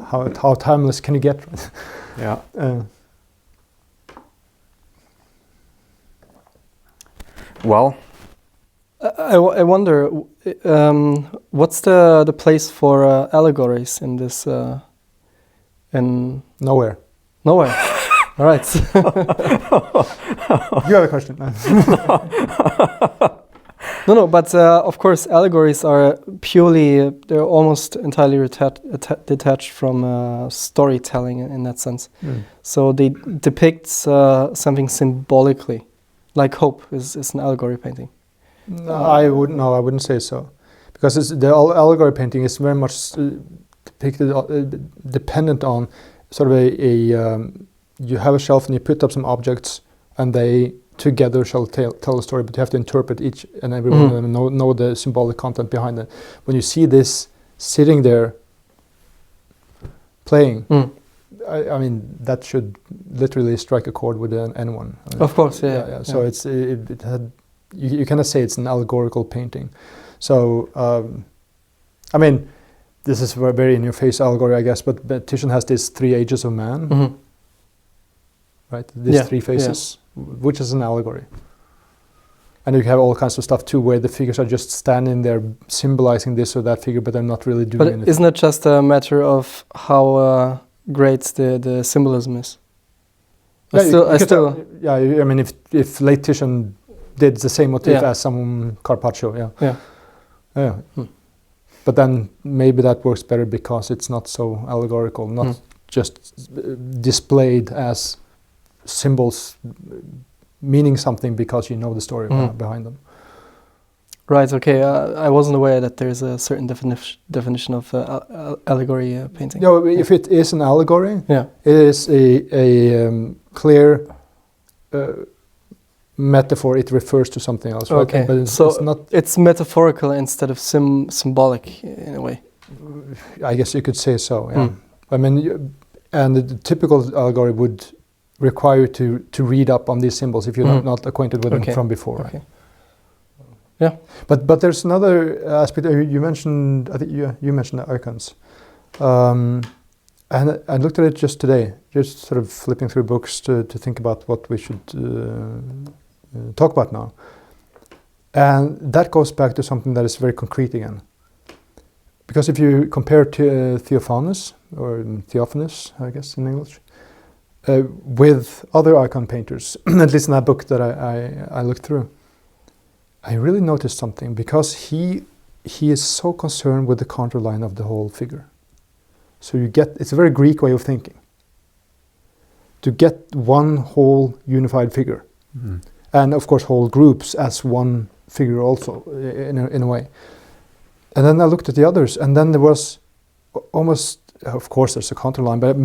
how timeless can you get? Yeah. Well, I wonder, what's the place for allegories in this? In Nowhere. Nowhere. All right. You have a question. No, but of course, allegories are they're almost entirely detached from storytelling in that sense. So they depict something symbolically, like hope is an allegory painting. No, I wouldn't say so, because the allegory painting is very much depicted, dependent on sort of you have a shelf and you put up some objects and they together shall tell a story, but you have to interpret each and every one of them and know the symbolic content behind it. When you see this sitting there playing, I mean, that should literally strike a chord with anyone. I mean, of course, yeah. So you cannot say it's an allegorical painting. So, I mean, this is a very in-your-face allegory, I guess, but Titian has these 3 ages of man, right? These 3 faces, which is an allegory. And you have all kinds of stuff too, where the figures are just standing there symbolizing this or that figure, but they're not really doing anything. But isn't it just a matter of how great the symbolism is? I mean, if late Titian did the same motif as some Carpaccio, but then maybe that works better because it's not so allegorical, not just displayed as symbols meaning something because you know the story behind them. Right, okay. I wasn't aware that there's a certain definition of allegory painting. No, if it is an allegory, it is a clear metaphor. It refers to something else. Right? Okay, but it's metaphorical instead of symbolic in a way. I guess you could say so, yeah. I mean, and the typical allegory would require you to read up on these symbols if you're not acquainted with them from before. Okay. Right? Yeah, but there's another aspect. You mentioned, I think you mentioned the icons, and I looked at it just today, just sort of flipping through books to think about what we should talk about now, and that goes back to something that is very concrete again. Because if you compare to Theophanes, or Theophanes, I guess in English, with other icon painters, at least in that book that I looked through, I really noticed something, because he is so concerned with the counterline of the whole figure. So it's a very Greek way of thinking. To get one whole unified figure, and of course whole groups as one figure also in a way. And then I looked at the others, and then there was almost, of course, there's a counterline, but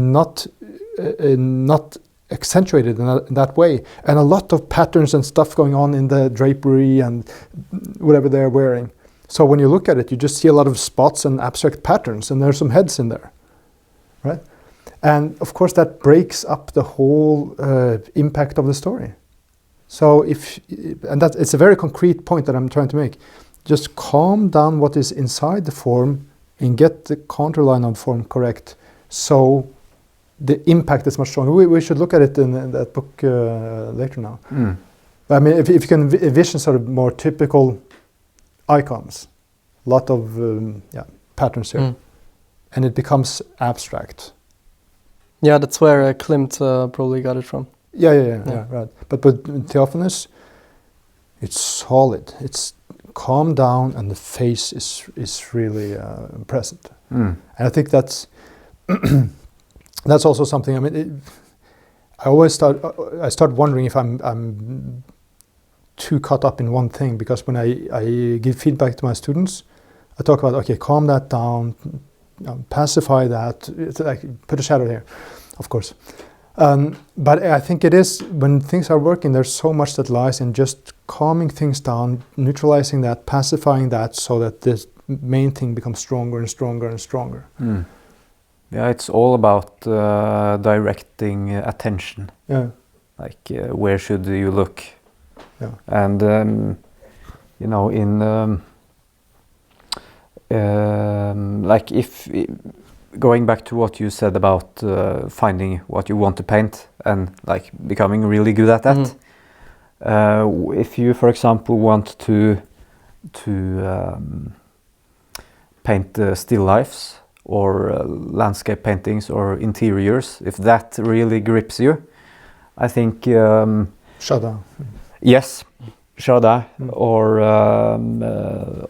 not accentuated in that way, and a lot of patterns and stuff going on in the drapery and whatever they're wearing. So when you look at it, you just see a lot of spots and abstract patterns, and there's some heads in there, right? And of course that breaks up the whole impact of the story. So it's a very concrete point that I'm trying to make. Just calm down what is inside the form and get the counterline of form correct, so the impact is much stronger. We should look at it in that book later now. I mean, if you can envision sort of more typical icons, a lot of patterns here, and it becomes abstract. Yeah, that's where Klimt probably got it from. Yeah, right. But Theophanes, it's solid. It's calmed down, and the face is really present. And I think that's that's also something. I mean, I start wondering if I'm too caught up in one thing, because when I give feedback to my students, I talk about, okay, calm that down, pacify that, it's like put a shadow here, of course. But I think it is, when things are working, there's so much that lies in just calming things down, neutralizing that, pacifying that, so that this main thing becomes stronger and stronger and stronger. Yeah, it's all about directing attention. Yeah. Like, where should you look? Yeah. And, you know, in, like, if going back to what you said about finding what you want to paint and, like, becoming really good at that, if you, for example, want to paint still lifes, or landscape paintings or interiors, if that really grips you, I think Chardin. Yes, Chardin, or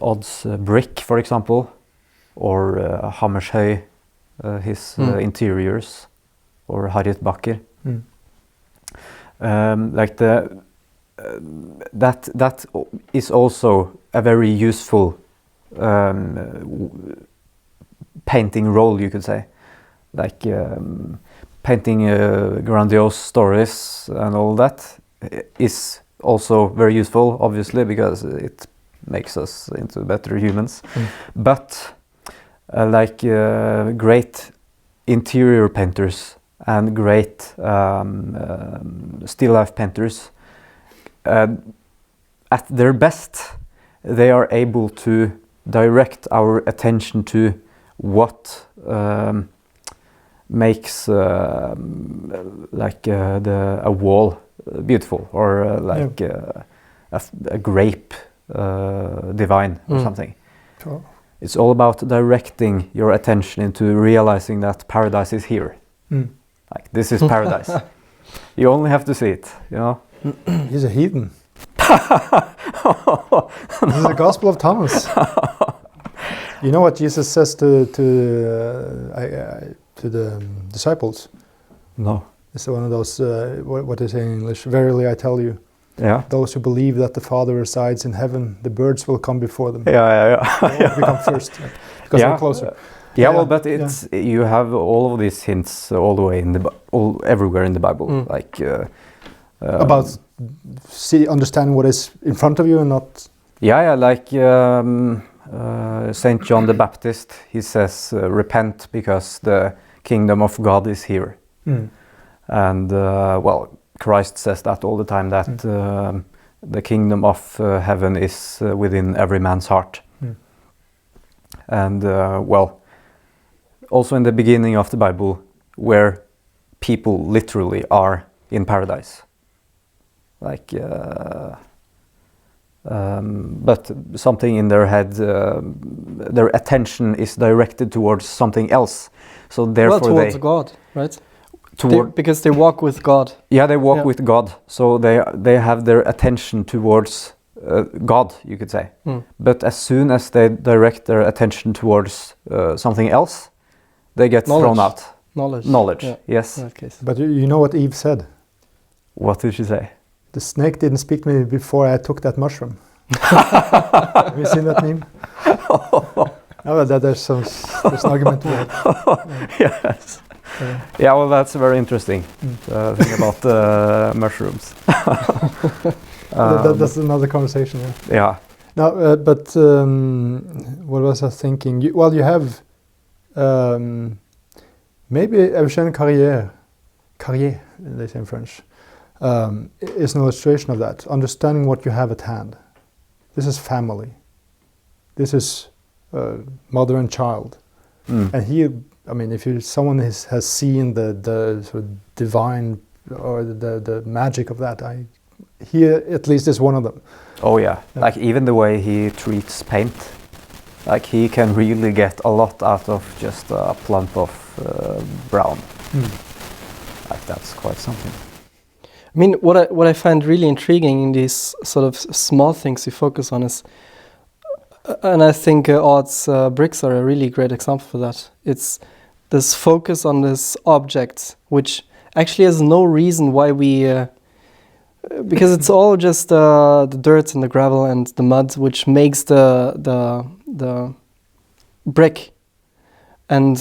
Odd's brick, for example, or Hammershøi, his interiors, or Harriet Backer. Like that is also a very useful painting role, you could say, like painting grandiose stories and all that is also very useful, obviously, because it makes us into better humans. But like great interior painters and great still life painters, at their best, they are able to direct our attention to what makes like a wall beautiful, or like a grape divine, or something. Sure. It's all about directing your attention into realizing that paradise is here. Like, this is paradise. You only have to see it, you know. He's a heathen. This is the Gospel of Thomas. You know what Jesus says to the disciples? No. It's one of those, what they say in English, verily I tell you, those who believe that the Father resides in heaven, the birds will come before them. They will become first, because they're closer. Well, but it's you have all of these hints all the way in everywhere in the Bible, like about understanding what is in front of you and not. Like Saint John the Baptist, he says, "Repent, because the kingdom of God is here." And well, Christ says that all the time, that the kingdom of heaven is within every man's heart. And well, also in the beginning of the Bible, where people literally are in paradise, like but something in their head, their attention is directed towards something else, so therefore towards God, right? Because they walk with God. They walk with God, so they have their attention towards God, you could say. But as soon as they direct their attention towards something else, they get thrown out. Knowledge, yes. But you know what Eve said? What did she say? The snake didn't speak to me before I took that mushroom. Have you seen that meme? There's an argument to it. Yes. Well, that's very interesting. Thing about mushrooms. That's another conversation. Now, but what was I thinking? You have maybe Eugène Carrière, they say in French, is an illustration of that. Understanding what you have at hand. This is family. This is mother and child. And here, I mean, if someone has seen the sort of divine or the magic of that, here at least is one of them. Like even the way he treats paint, Like he can really get a lot out of just a plump of brown. Like that's quite something. I mean, what I find really intriguing in these sort of small things you focus on is, and I think Odd's bricks are a really great example for that. It's this focus on this object, which actually has no reason why we, because it's all just the dirt and the gravel and the mud, which makes the brick, and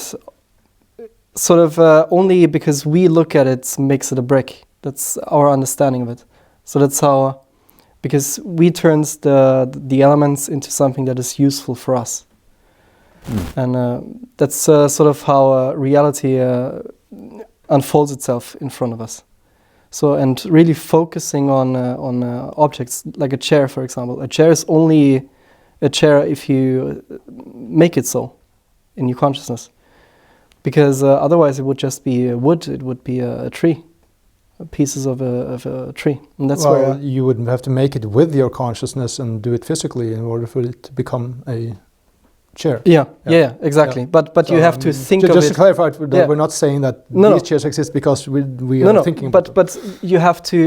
sort of only because we look at it makes it a brick. That's our understanding of it. So that's how, because we turns the elements into something that is useful for us. And that's sort of how reality unfolds itself in front of us. So, and really focusing on objects like a chair, for example. A chair is only a chair if you make it so in your consciousness, because otherwise it would just be wood. It would be a tree, pieces of a tree, and that's where you would have to make it with your consciousness and do it physically in order for it to become a chair. Yeah, exactly. Yeah. But so you have to think of it. Just to clarify, we're not saying that these chairs exist because we are thinking. But you have to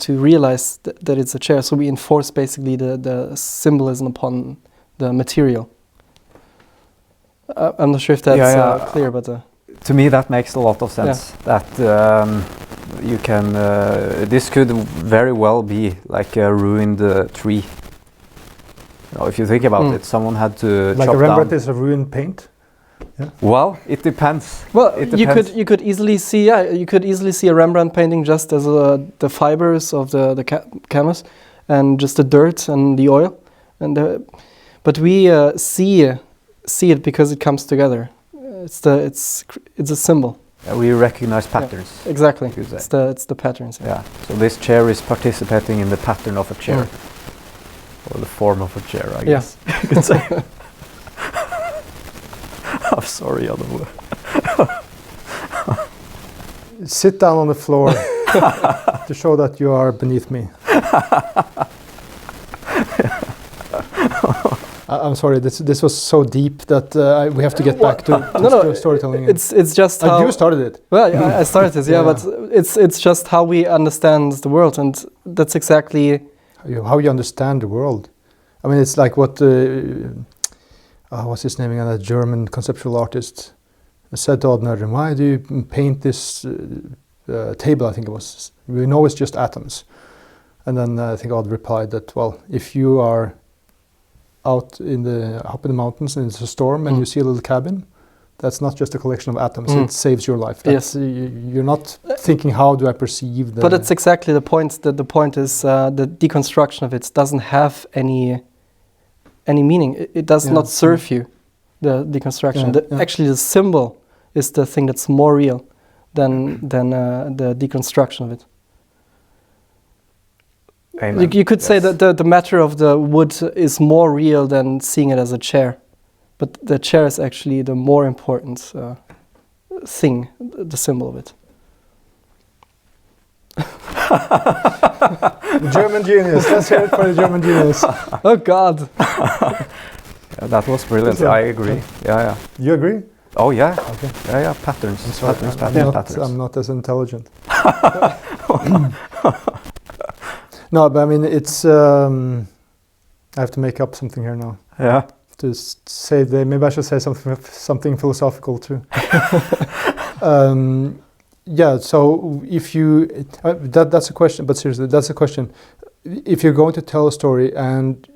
realize that it's a chair. So we enforce basically the symbolism upon the material. I'm not sure if that's clear, but to me that makes a lot of sense. That you can. This could very well be like a ruined tree. You know, if you think about it, someone had to like chop a Rembrandt down. is a ruined paint. Yeah. Well, it depends. Well, it depends. you could easily see a Rembrandt painting just as the fibers of the canvas, and just the dirt and the oil, and but we see it because it comes together. It's a symbol. We recognize patterns. Yeah, exactly. It's the patterns. Yeah. So this chair is participating in the pattern of a chair. Or the form of a chair, I guess. You could say. I'm sorry, Jan-Ove. Sit down on the floor to show that you are beneath me. I'm sorry. This was so deep that we have to get back to storytelling. It's just how you started it. Well, I started this, but it's just how we understand the world, and that's exactly how you understand the world. I mean, it's like what what's his name again? A German conceptual artist said to Bork Nerdrum, "Why do you paint this table?" I think it was. We know it's just atoms. And then I think Odd replied that, well, if you are up in the mountains and it's a storm and you see a little cabin, that's not just a collection of atoms. It saves your life. That's, you're not thinking, how do I perceive the... But it's exactly the point. That the point is the deconstruction of it doesn't have any meaning. It does not serve you, the deconstruction. Actually, the symbol is the thing that's more real than the deconstruction of it. You could say that the matter of the wood is more real than seeing it as a chair. But the chair is actually the more important thing, the symbol of it. German genius. Let's hear it for the German genius. Oh God. That was brilliant. I agree. Yeah. You agree? Oh yeah. Okay. Yeah. Patterns. Patterns. I'm not as intelligent. No, but I mean, it's. I have to make up something here now. Yeah. To say maybe I should say something philosophical too. Yeah. So if you that's a question, but seriously, that's a question. If you're going to tell a story and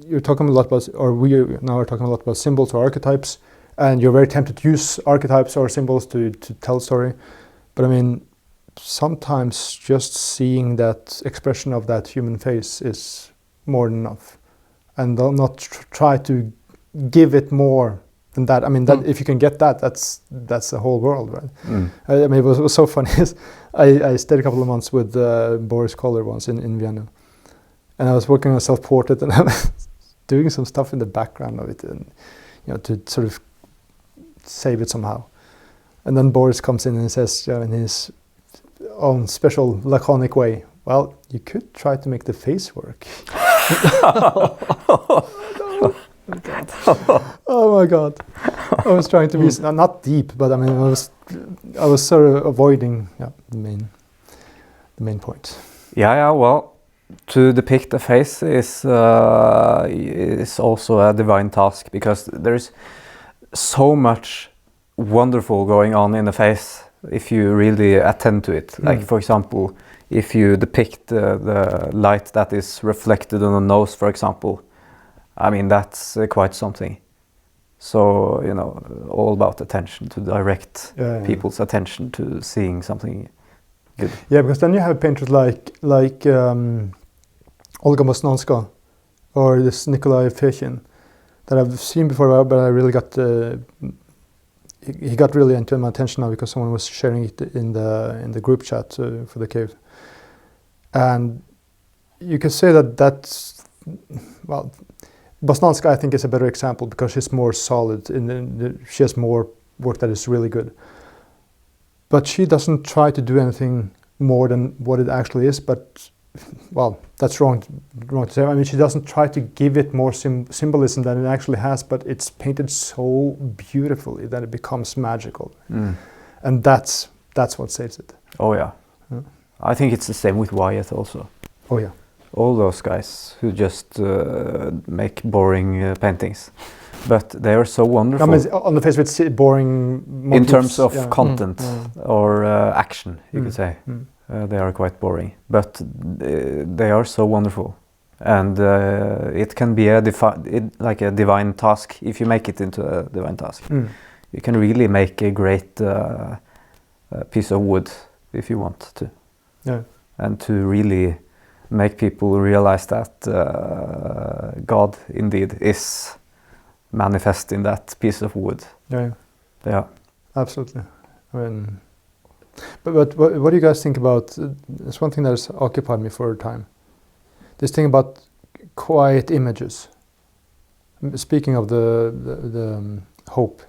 you're talking a lot about, or we now are talking a lot about symbols or archetypes, and you're very tempted to use archetypes or symbols to tell a story, but I mean, sometimes just seeing that expression of that human face is more than enough, and don't not try to give it more than that. I mean, that if you can get that, that's the whole world, right? I mean, it was so funny. I stayed a couple of months with Boris Koller once in Vienna, and I was working on a self-portrait, and I was doing some stuff in the background of it, and to sort of save it somehow. And then Boris comes in and says, in his own special laconic way, well, you could try to make the face work. Oh my God! I was trying to be not deep, but I mean, I was sort of avoiding the main point. Yeah. Well, to depict a face is also a divine task, because there's so much wonderful going on in the face if you really attend to it. Like, for example, if you depict the light that is reflected on the nose, for example, I mean, that's quite something. So, you know, all about attention, to direct people's attention to seeing something good. Yeah, because then you have painters like Olga Boznanska or this Nikolai Fechin that I've seen before, but I really got he got really into my attention now because someone was sharing it in the group chat for the cave, and you could say that's well, Boznanska I think is a better example because she's more solid she has more work that is really good, but she doesn't try to do anything more than what it actually is. But well, that's wrong to say. I mean, she doesn't try to give it more symbolism than it actually has, but it's painted so beautifully that it becomes magical, and that's what saves it. Oh yeah. I think it's the same with Wyeth also. Oh yeah. All those guys who just make boring paintings, but they are so wonderful. I mean, on the face of it's boring motifs, in terms of content or action, you could say. They are quite boring, but they are so wonderful, and it can be like a divine task if you make it into a divine task. You can really make a great piece of wood if you want to, and to really make people realize that God indeed is manifest in that piece of wood. Yeah, absolutely. I mean, but what do you guys think about? It's one thing that has occupied me for a time. This thing about quiet images. Speaking of the hope,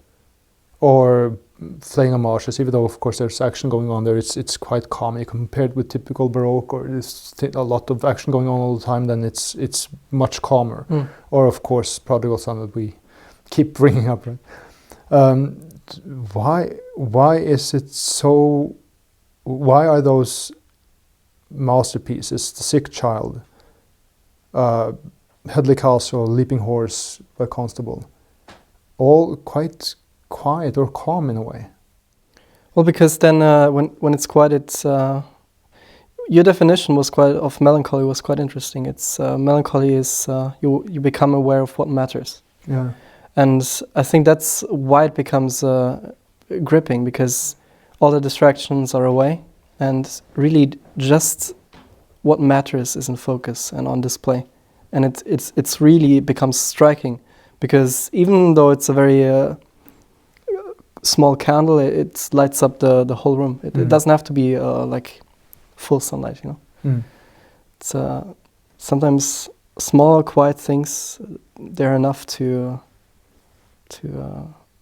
or flaying homages, even though of course there's action going on there, it's quite calm compared with typical Baroque, or there's a lot of action going on all the time. Then it's much calmer. Or of course Prodigal Son that we keep bringing up, right? Why is it so? Why are those masterpieces, The Sick Child, Headley Castle, Leaping Horse by Constable, all quite quiet or calm in a way? Well, because then when it's quiet, it's your definition of melancholy was quite interesting. It's melancholy is you become aware of what matters. Yeah. And I think that's why it becomes gripping, because all the distractions are away, and really just what matters is in focus and on display. And it's really becomes striking, because even though it's a very small candle, it lights up the whole room. It doesn't have to be like full sunlight, you know. It's sometimes small, quiet things, they're enough to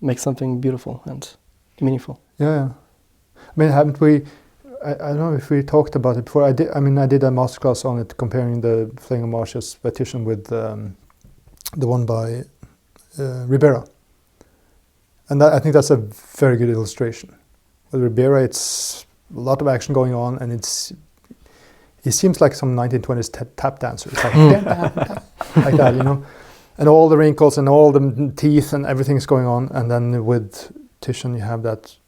make something beautiful and meaningful. Yeah. I mean, haven't we? I don't know if we talked about it before. I did a masterclass on it, comparing the Flaying Homages by Titian with the one by Ribera, and I think that's a very good illustration. With Ribera, it's a lot of action going on, and he seems like some 1920s tap dancer. It's like, like that, you know. And all the wrinkles and all the teeth and everything's going on, and then with Titian you have that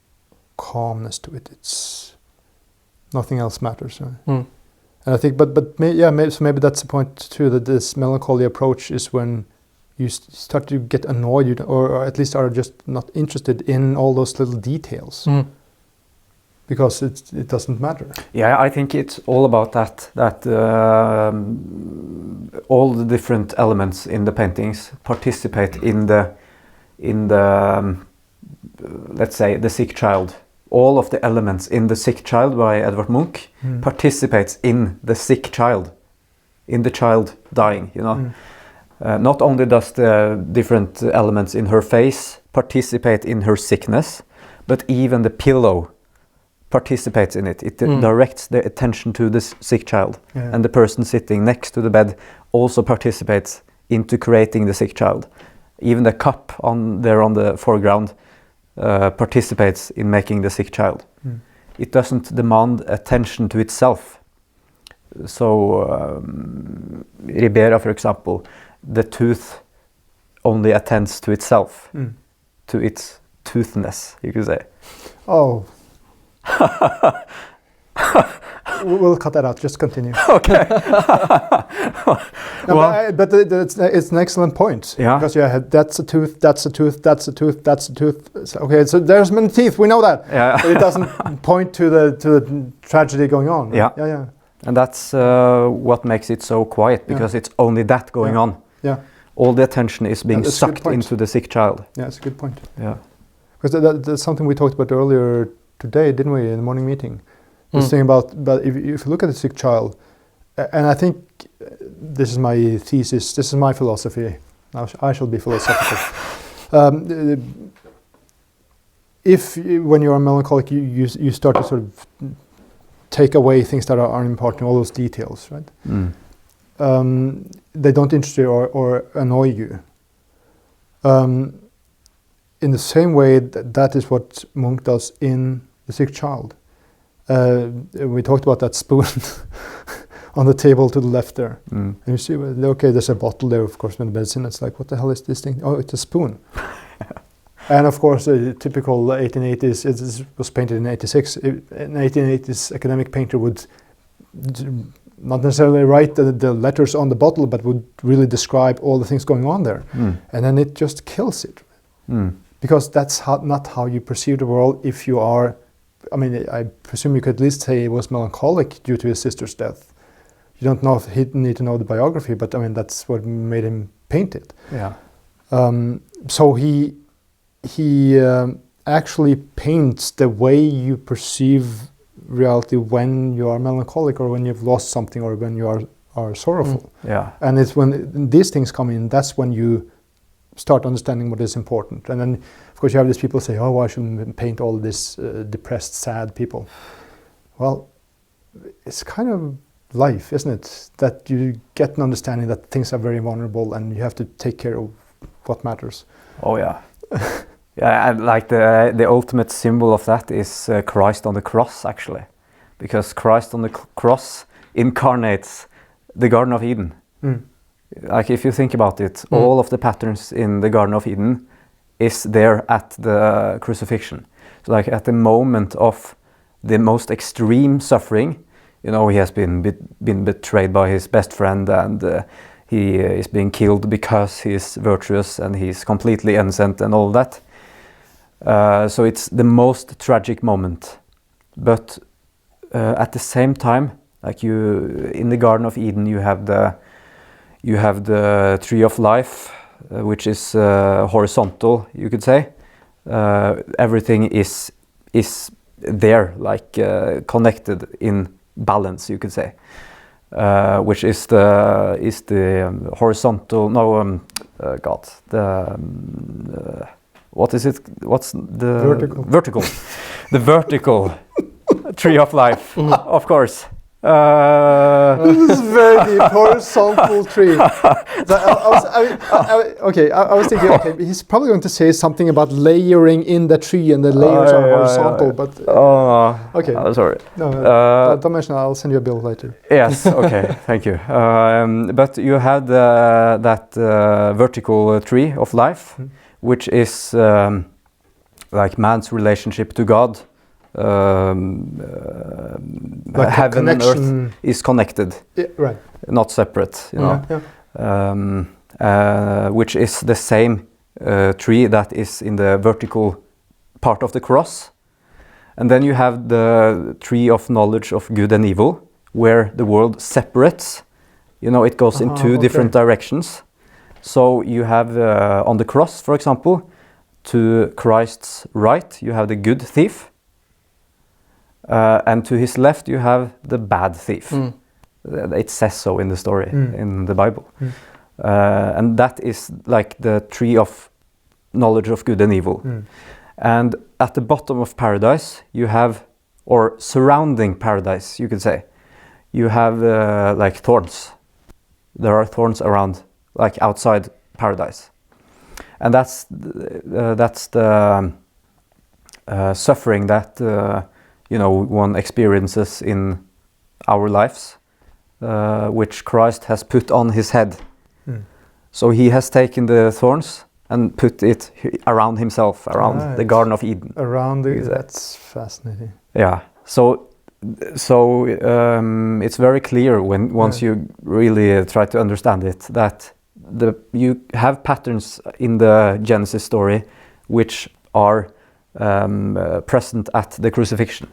calmness to it. It's nothing else matters. Right? And I think, so maybe that's the point too. That this melancholy approach is when you start to get annoyed, or at least are just not interested in all those little details, because it doesn't matter. Yeah, I think it's all about that all the different elements in the paintings participate in the let's say The Sick Child. All of the elements in The Sick Child by Edvard Munch participates in the sick child, in the child dying, you know. Not only does the different elements in her face participate in her sickness, but even the pillow participates in it. It directs the attention to this sick child. And the person sitting next to the bed also participates into creating the sick child. even the cup on the foreground participates in making the sick child. It doesn't demand attention to itself. So Ribera, for example, the tooth only attends to itself, to its toothness, you could say. Oh. We'll cut that out. Just continue. Okay. But it's an excellent point. Yeah. Because that's a tooth, that's a tooth, that's a tooth, that's a tooth. So, okay, so there's many teeth. We know that. Yeah. But it doesn't point to the tragedy going on. Right? Yeah. Yeah. Yeah. And that's what makes it so quiet, because it's only that going on. Yeah. All the attention is being sucked into the sick child. Yeah, that's a good point. Yeah. Because that's something we talked about earlier today, didn't we, in the morning meeting? This thing about, but if you look at a sick child, and I think this is my thesis, this is my philosophy. I shall be philosophical. When you're melancholic, you start to sort of take away things that are unimportant, all those details, right? They don't interest you or annoy you. In the same way, that is what Munch does in The Sick Child. We talked about that spoon on the table to the left there. And you see, okay, there's a bottle there, of course, with the medicine. It's like, what the hell is this thing? Oh, it's a spoon. And of course, a typical 1880s, it was painted in 86. An 1880s academic painter would not necessarily write the letters on the bottle, but would really describe all the things going on there. And then it just kills it. Because that's not how you perceive the world if you are, I mean, I presume you could at least say he was melancholic due to his sister's death. You don't know if he need to know the biography, but I mean, that's what made him paint it. Yeah. So he actually paints the way you perceive reality when you are melancholic or when you've lost something or when you are sorrowful. Yeah. And it's when these things come in, that's when you start understanding what is important. And then, of course, you have these people say, oh, I shouldn't paint all this depressed, sad people. Well, it's kind of life, isn't it? That you get an understanding that things are very vulnerable and you have to take care of what matters. Oh, yeah. Yeah, and like the ultimate symbol of that is Christ on the cross, actually. Because Christ on the cross incarnates the Garden of Eden. Like, if you think about it, all of the patterns in the Garden of Eden is there at the crucifixion. So, like, at the moment of the most extreme suffering, you know, he has been betrayed by his best friend, and he is being killed because he's virtuous and he's completely innocent and all that. So it's the most tragic moment. But at the same time, like, in the Garden of Eden, you have the tree of life, which is horizontal, you could say. Everything is there, like connected in balance, you could say, which is the horizontal. No, God, the what is it? What's the vertical? The vertical tree of life, of course. This is very deep, horizontal tree. So I was thinking, okay, he's probably going to say something about layering in the tree and the layers are horizontal, but okay. Sorry. No, don't mention it. I'll send you a bill later. Yes, okay, thank you. But you had that vertical tree of life, which is like man's relationship to God. Like heaven and earth is connected, right? Not separate, you know. Which is the same tree that is in the vertical part of the cross. And then you have the tree of knowledge of good and evil, where the world separates. You know, it goes in two different directions. So you have on the cross, for example, to Christ's right, you have the good thief. And to his left, you have the bad thief. It says so in the story, in the Bible. And that is like the tree of knowledge of good and evil. And at the bottom of paradise, you have, or surrounding paradise, you could say, you have like thorns. There are thorns around, like outside paradise. and that's the suffering that one experiences in our lives, which Christ has put on his head. So he has taken the thorns and put it around himself, around the Garden of Eden. That's fascinating. Yeah. So it's very clear once you really try to understand it, that you have patterns in the Genesis story which are present at the crucifixion.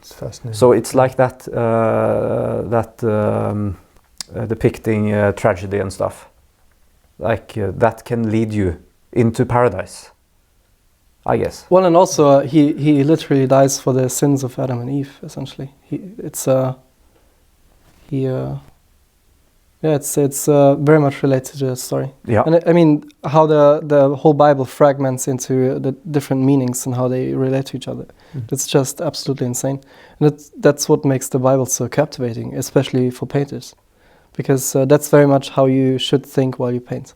It's fascinating. So it's like that depicting tragedy and stuff. Like that can lead you into paradise, I guess. Well, and also he literally dies for the sins of Adam and Eve. Essentially, it's very much related to the story. Yeah. And I mean how the whole Bible fragments into the different meanings and how they relate to each other. It's just absolutely insane, and that's what makes the Bible so captivating, especially for painters, because that's very much how you should think while you paint.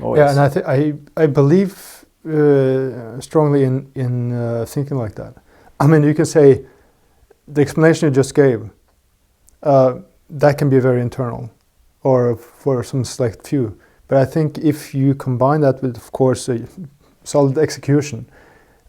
Oh, yeah, yes. and I believe strongly in thinking like that. I mean, you can say the explanation you just gave, that can be very internal, or for some select few. But I think if you combine that with, of course, a solid execution,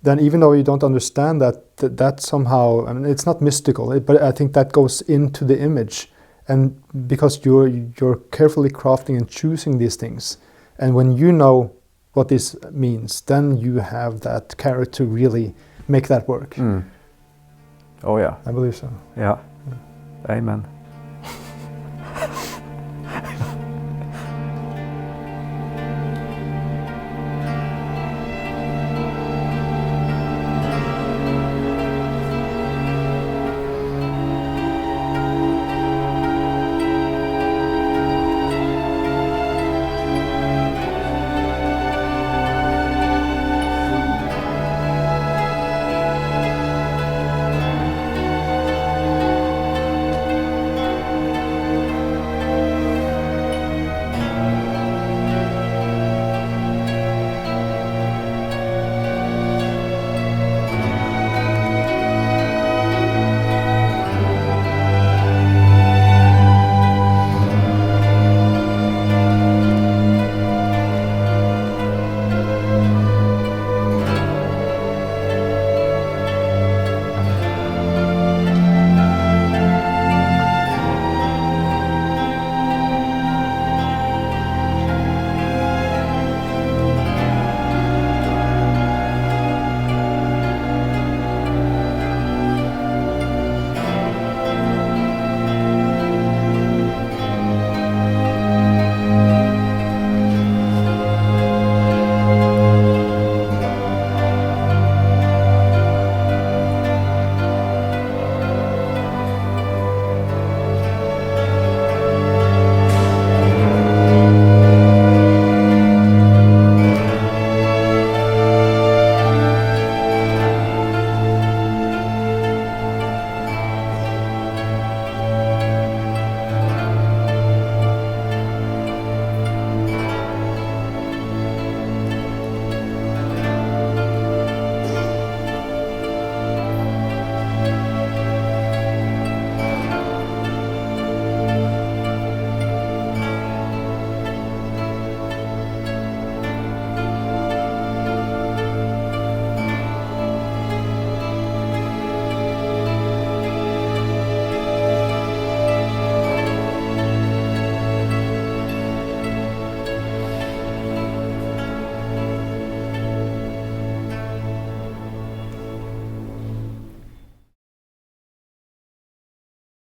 then even though you don't understand that somehow, I mean, it's not mystical, but I think that goes into the image, and because you're carefully crafting and choosing these things, and when you know what this means, then you have that character to really make that work. Oh yeah, I believe so. Yeah. Amen.